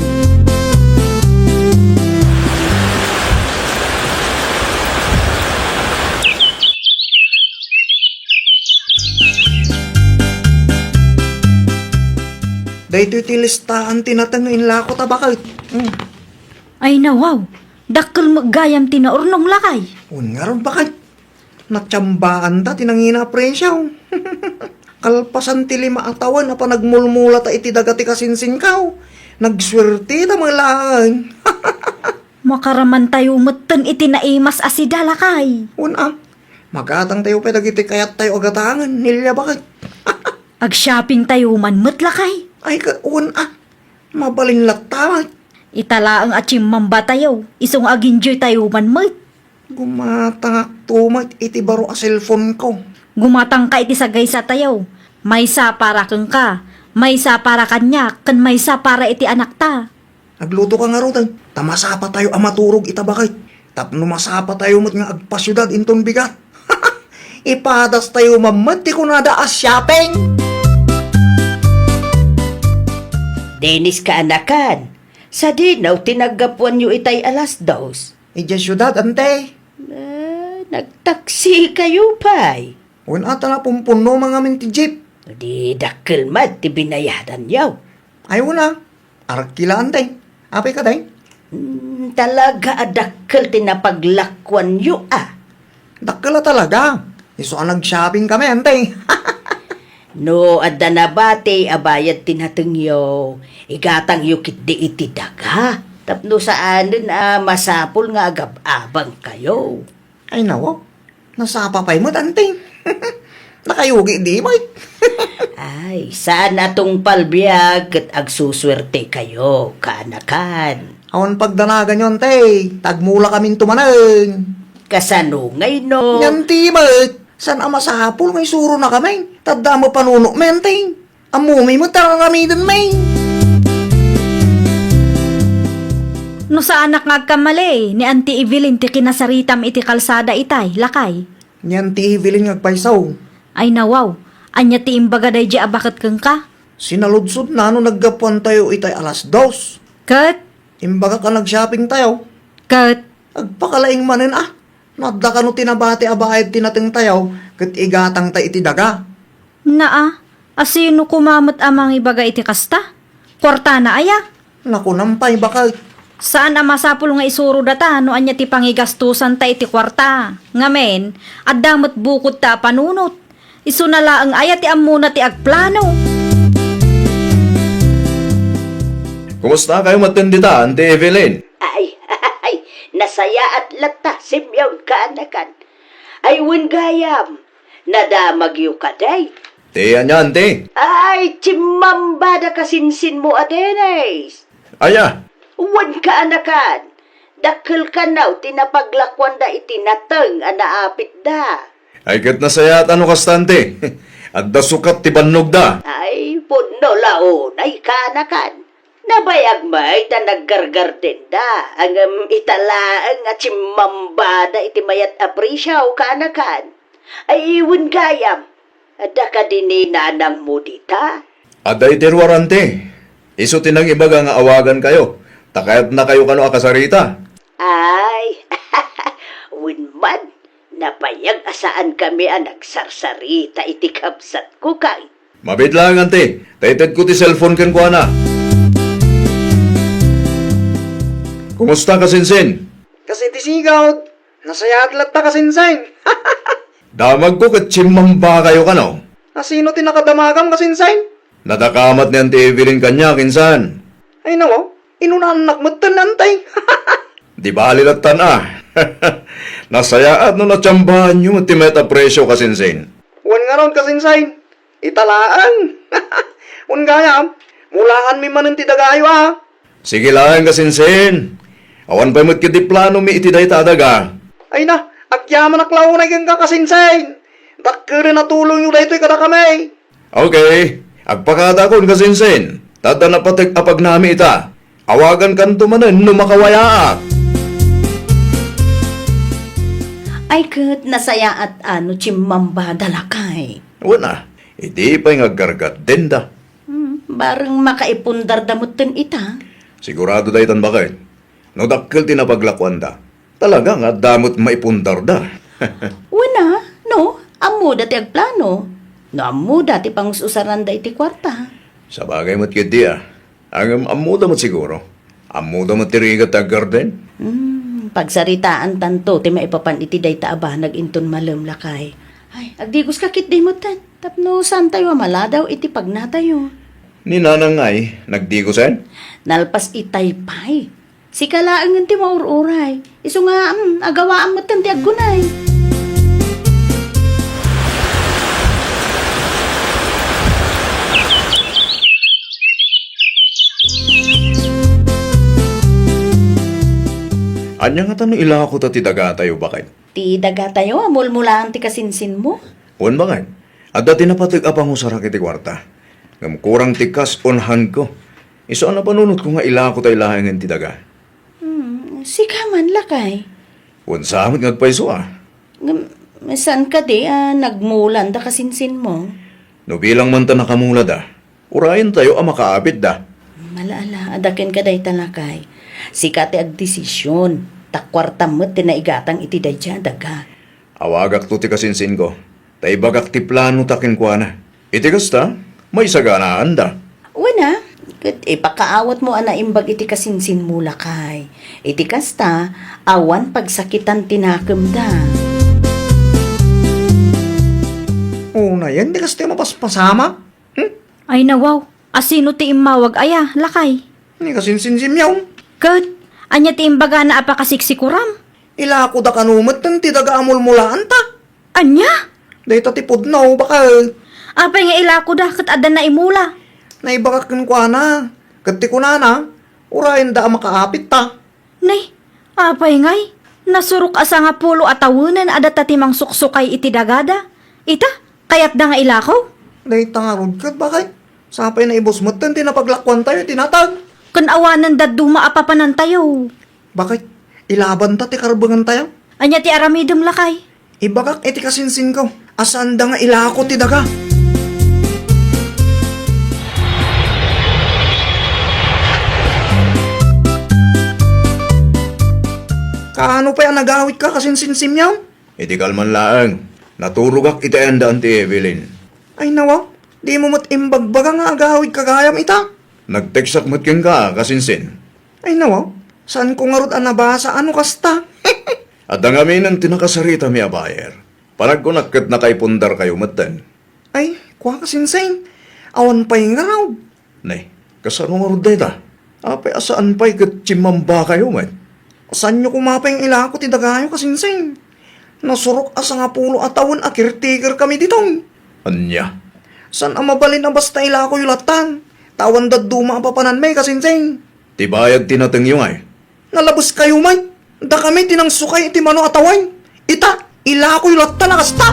Dahito iti listahan tinatangin lako tabakit. Ay nawaw, dakkel maggayam tinaurnong lakay. Un nga ron bakit? Natsambaan ta tinangina presyaw. Kalpasan ti lima atawan na pa nagmulmula ta iti dagati kasinsin kaw. Nagswerte ta mga laang. Makaraman tayo matan iti naimas asida lakay. Un magatang tayo pa dagiti kayat tayo agatangan. Nilya bakit? Ag-shopping tayo man lakay. Ay ka, mabalin latamat. Itala ang achimmamba tayo. Isong aginjoy tayo man mat. Gumatangak tumat iti baro a cellphone ko. Gumatang ka iti sagay sa tayo. May sa para kang ka. May sa para kanya. Kan may sa para iti anak ta. Nagluto ka nga rotan. Tamasapa tayo amaturog itabakit. Tapno masapa tayo mat nga agpasyudad inton bigat. Ipadas tayo mamati ko nada as shopping. Dennis kaanakan, sa dinaw tinagapuan nyo itay alas dos. Ija syudad, ante. Nagtaksi kayo pa'y. Wan ata na pumpuno mga minti jeep. Di dakkel mat ti binayadan yaw. Ay wala. Arkila, ante. Apay ka day. Talaga adakkel tinapaglakwan nyo Dakala talaga. Iso ang nag-shopping kami, ante. No, adda na bate, abayad tinatengyo. Igatang yukit di iti daga. Tapno saanin masapol nga agab-abang kayo. Ay nawa. Nasapa pa'y mo, ante. Nakayugi di mo. Ay, saan atong palbiyag kat agsuswerte kayo, kaanakan. Awan pagdanagan yun, ante. Tagmula kaming tumanan. Kasanungay no. Yan timot. San ang masahapol ngay suro na kami? Tadda mo panuno, menteng. Amumi mo tara kami dun, may. No sa anak nga kamali, ni Auntie Evelyn ti kinasaritam iti kalsada itay, lakay. Yan ti Evelyn ngagpaisaw. Ay nawaw, anya ti imbaga day di abakat kang ka. Sinaludsod na no naggapuan tayo itay alas 2. Kat, Imbaga ka nag-shopping tayo. kat, Agpakalaing manin Nadda ka no tinabati abayad tinateng tayaw, kat igatang ta iti daga. naa, asino kumamot amang ibaga iti kasta? Kwarta na aya. Naku nampay bakal. Saan ang masapul nga isuro data no anya ti pangigastusan ta iti kwarta? Ngamen, addamot bukod ta panunot. Isu na laang aya ti amuna ti agplano. Kumusta kayo matindita, Ante Evelyn? Ay, nasaya at lata, simyaw kaanakan. Ay, gayam, nadamag yu kaday. Tiyan niya, Ante. Ay, chimambada kasinsin mo, Adenes. Aya, Wan kaanakan. Dakkel ka naw, tinapaglakwan da itinateng, anaapit da. ay kat nasayat ano kastante. Adda sukat ti bannog da. Ay, puno laon, ay kaanakan. Nabayag may ta naggargar din da. Ang italaang at chimambada iti mayat aprisyaw kaanakan. Ay, iwan gayam. Ada ka din nanang mo dita. Aday tirwarante. Iso tinang ibaga nga awagan kayo. Takayat na kayo kano akasarita. Ay, winman. Napayag asaan kami ang nagsarsarita iti kapsat ko kay. Mabit lang, ante. Taited ko ti cellphone kan ko na. Kumusta ka, Sinsin? Kasi ti sigaw, nasayat latta ka sinsain. Damag ko kat chimamba kayo ka, no? Asino ti nakadamagam ka sinsain? Nadakamat ni Ante Evelyn kanya, kinsan. Ay nawa, inunanak mo tanantay. Di ba alilatan Nasayaat no natsambahan nyo, ti meta presyo ka, Sinsin. Wan nga ron ka sinsain. Italaan. Wan gaya, mulaan mi manan ti dagayo Sige lang ka, Sinsin. Awan pa mo't kiti plano mi iti day tadaga. Ay na, agyaman aklaw na kang kakasinsain. Dakkere na tulong yung daytoy kada kami. Okay, agpakada kon ka, Sinsin. Tata na patik apag nami ita. Awagan kan tumanen no makawaya. Ay kat nasaya at ano chimamba dalakay. Wala, hindi pa yung agkargat din da. Barang makaipundar damutin ita. Sigurado dahi tan bakit? No dakkel tinapaglakuan da. Talaga nga damot maipundar da. Wana, no? Amo dati agplano. No, amo dati pang usaran da iti kwarta. Sa bagay mo't kiti Ang amuda mo't siguro. Amuda mo't tirigat ag garden. Pagsaritaan tanto, ti maipapan iti day taaba naginton malam lakay. Ay, agdigos kakit di mo tan. Tapno saan tayo maladaw iti pagnatayo. Ni nanang ay, nagdigusen? Nalpas itay pay. Si kalaang ti maururay. Iso nga, agawaan mo tan ti aggunay. Anya nga tanong ila ako ti daga tayo bakit? Ti daga tayo, amulmulaan ti kasinsin mo. Uwan bakit? At dati napatig apang usara kiti kwarta. Ngam kurang tikas onhan ko. Iso na panunot ko nga ila ako tayo lahangan ti daga. Si kaman lakay. Uwan sa amin ngagpaiso Saan ka di, nagmulan da kasinsin mo? No bilang man ta nakamula da. Urayan tayo makaabit da. Malaala, adakin ka day talakay. Sikati ag desisyon. Takwarta mo, tinaigatang iti day dyan, daga. Awagak to ti kasinsin ko. Tay bagak ti plano takin kwa na. Iti kasta, may saganaan da. Wana, ipakaawat mo ana imbag iti kasinsin mo lakay. Iti kasta, awan pagsakitan tinakam da. Una yan, di kasi mapaspasama. Ay nawaw, asino ti imawag aya, lakay. Ni kasinsinsim yaw. Kat, anya ti imbaga na apakasiksikuram. Ila ako da kanumat ng ti daga amulmulaan ta. Anya? Day tatipod na baka Apay nga ilako da, kat adan na imula. naibagak kan kwa na. Kati ko na, urayan da makaapit ta. Nay, apay ngay, nasurok asa nga pulo atawunan adat tatimang suksukay iti dagada. Ita, kayat da nga ilakaw. Day tangarod ka, bakit? Sapay na ibos mo, tinapaglakwan tayo, tinatag. Kan awanan da dumaapapanan tayo. Bakit? Ilaban ta, ti karbangan tayo. Anya ti aramidem lakay. Ibagak iti kasinsin ko. Asaan da nga ilako ti daga? Kaano pa yan nagawit ka kasinsinsim yaw? Iti kalman laang. Naturugak itaenda Ante Evelyn. Ay nawa, di mo mat imbagbaga nga agawit kagayam ita. Nagteksak mat ken ka, kasinsin. Ay nawa, saan ko nga rod anabasa ano kasta? At ang amin ang tinakasarita mi abayer. Panagkunakit na kay pundar kayo matan. Ay, kwa kasinsin. Awan pa'y nga raw. Nay, kasano nga rod data? Apay asaan pa'y katsimamba kayo man? Saan nyo kumapay ang ilako ti dagayo kasinsin? Nasurok asa nga pulo atawon akirtiker kami ditong. Anya? San ang mabalin na basta ilako yulatan? Tawan daduma ang papanan may kasinsin. Tibayag tinatang yung ay. Nalabas kayo may. Da kami tinangsukay iti mano ataway. Ita, ilako yulatan na kasta.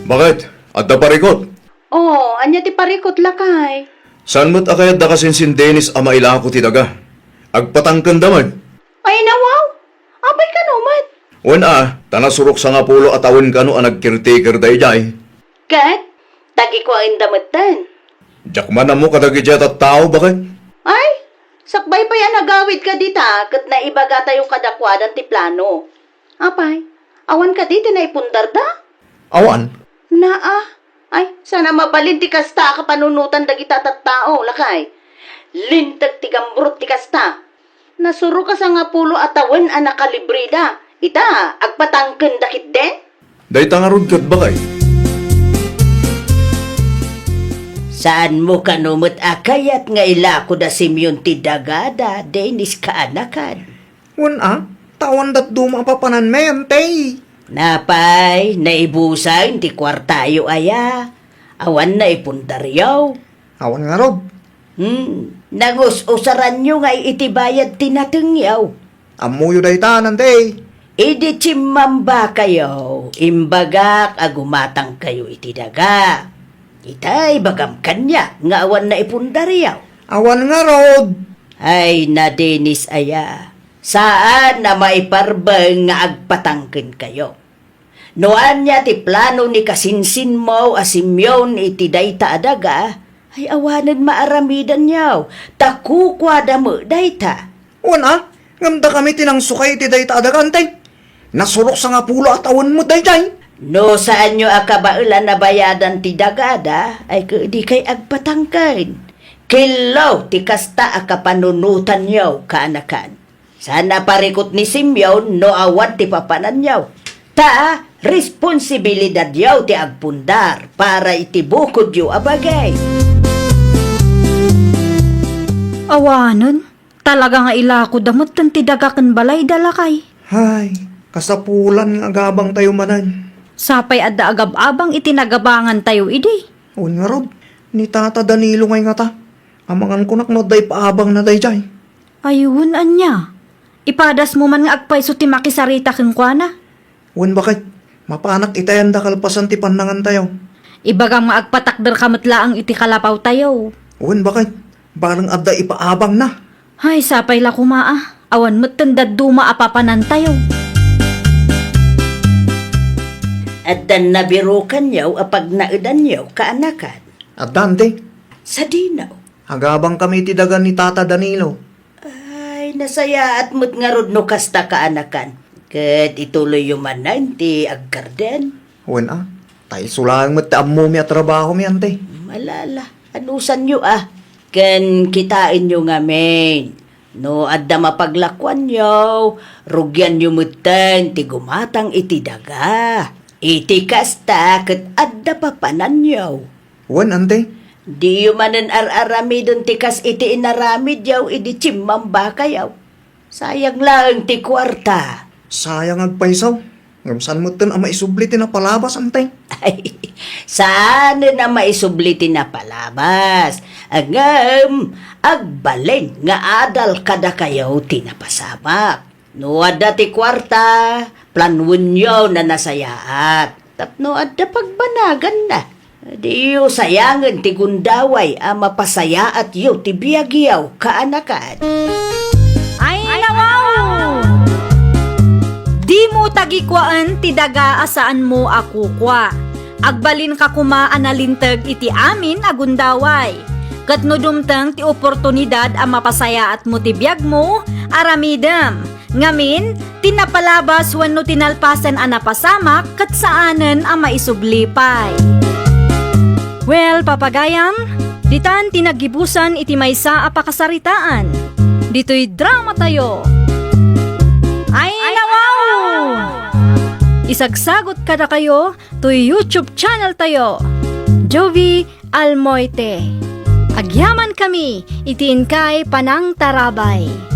Bakit? At da parikot? Oh, anya ti parikot lakay. San mo't akayat da kasinsin Dennis ama ilako ti daga? Agpatangkan daman. Ay nawaw, abay ka numat. Wan tanasurok sa nga pulo at awin ka no ang nagkirtiker day jay. Kat, tagi ko ang damatan. Jakman na mo kadagi jat at tao bakit? Ay, sakbay pa yan nagawid ka dita, kat naibaga tayo kadakwadan ti plano. Apay, awan ka dito na ipundar da? Awan? Naa, ay, sana mabalin ti kasta ka panunutan dagita tattao, lakay. Lintag ti gambrot ti kasta. Nasuro ka sa nga pulo atawan anak kalibrida. Ita, agpatangken dakit den? Day tangarod kat bakay. Saan mo kanumot akayat nga ilako da simyon ti dagada, denis kaanakan? Wan tawan dat duma papanan men, tay. Napay, naibusan ti kwartayo aya. Awan na ipundaryaw. Awan nga rod. Nagus-usaran nyo nga itibayad tinatengyaw. Amuyo day tanan, tay. Idi chimamba kayo, imbagak agumatang kayo iti daga. Itay bagam kanya, nga awan na ipundaryaw. Awan nga rod. Ay na Dennis aya, saan na maiparbang nga agpatangkin kayo? Noan niya ti plano ni kasinsin mo asimyon iti dayta adaga, ay awanan maaramidan niyaw, takukwada mo dayta. Wan ngamda kami tinangsukay ti day taadagan, tay. Nasurok sa nga pulo at awan mo day, tay. No saan nyo akabailan na bayadan ti dagada, ay di kay agpatangkin. Kilaw ti kasta akapanunutan niyaw kaanakan. Sana parikot ni Simyon no awan ti papanan niyaw. Ta, responsibilidad yaw ti agpundar para itibukod yu abagay. Awanon, talaga nga ilako damot tan ti dagaken balay dalakay. Hay, kasapulan nga gabang tayo manan. Sapay adda agab-abang itinagabangan tayo idi. Wan nga rod, ni Tata Danilo ngay nga ta. Amangan ko nakno day paabang na day jay. Ayun anya. Ipadas mo man nga agpay so ti makisarita keng kuana. Wan bakit, mapanak itayan da kalpasan ti panangan tayo. Ibagang maagpatakder kamatla ang iti kalapaw tayo. Wan bakit, barang adda ipaabang na. Ay, sapay la kumaa. Awan mo't tandad duma apapanan tayo. At dan nabirukan yaw apag naudan yaw kaanakan. At dante, Sa dinaw. agabang kami ti dagan ni Tata Danilo. Ay, nasaya at mo't nga rod no kasta kaanakan. Kat ituloy yung manan ti agkarden. Wan tayo sulang mo ti ammo mi at trabaho mi ante. Malala, anusan nyo Ken kitain nyo nga men. No adda mapaglakwan nyo, rugyan nyo mutang ti gumatang iti daga. Iti kasta kat adda papanan nyo. Wan ante, Di yu manan ar-aramidon ti kas iti inaramid yaw iti chimmamba kayaw. Sayang lang ti kwarta. sayang agpaisaw. Ngamsan mo tan ama isubli ti na palabas ante. Ay, sana na maisubliti na palabas. Agam, agbalin nga adal kada kayaw tinapasamak. No adda ti kwarta, planwun yaw na nasayaat. Tapno adda pagbanagan na. Di yu sayangan ti gundaway ama pasayaat yu ti biyagyaw kaanakan. Ay, nawaw! Di mo tagikwaan ti daga asaan mo akukwa. Agbalin ka kumaan na lintag iti amin agundaway. Kat no dumtang ti oportunidad ang mapasaya at mo ti biyag mo, aramidam. Ngamin, tinapalabas wano tinalpasan ang napasamak kat saanan ang maisublipay. Well, papagayam, ditan tinagibusan iti maysa a pakasaritaan. Dito'y drama tayo. Ay, nawaw! Isagsagot kada kayo to YouTube channel tayo. Jovi Almoite. Agyaman kami, itiin kay Panang Tarabay.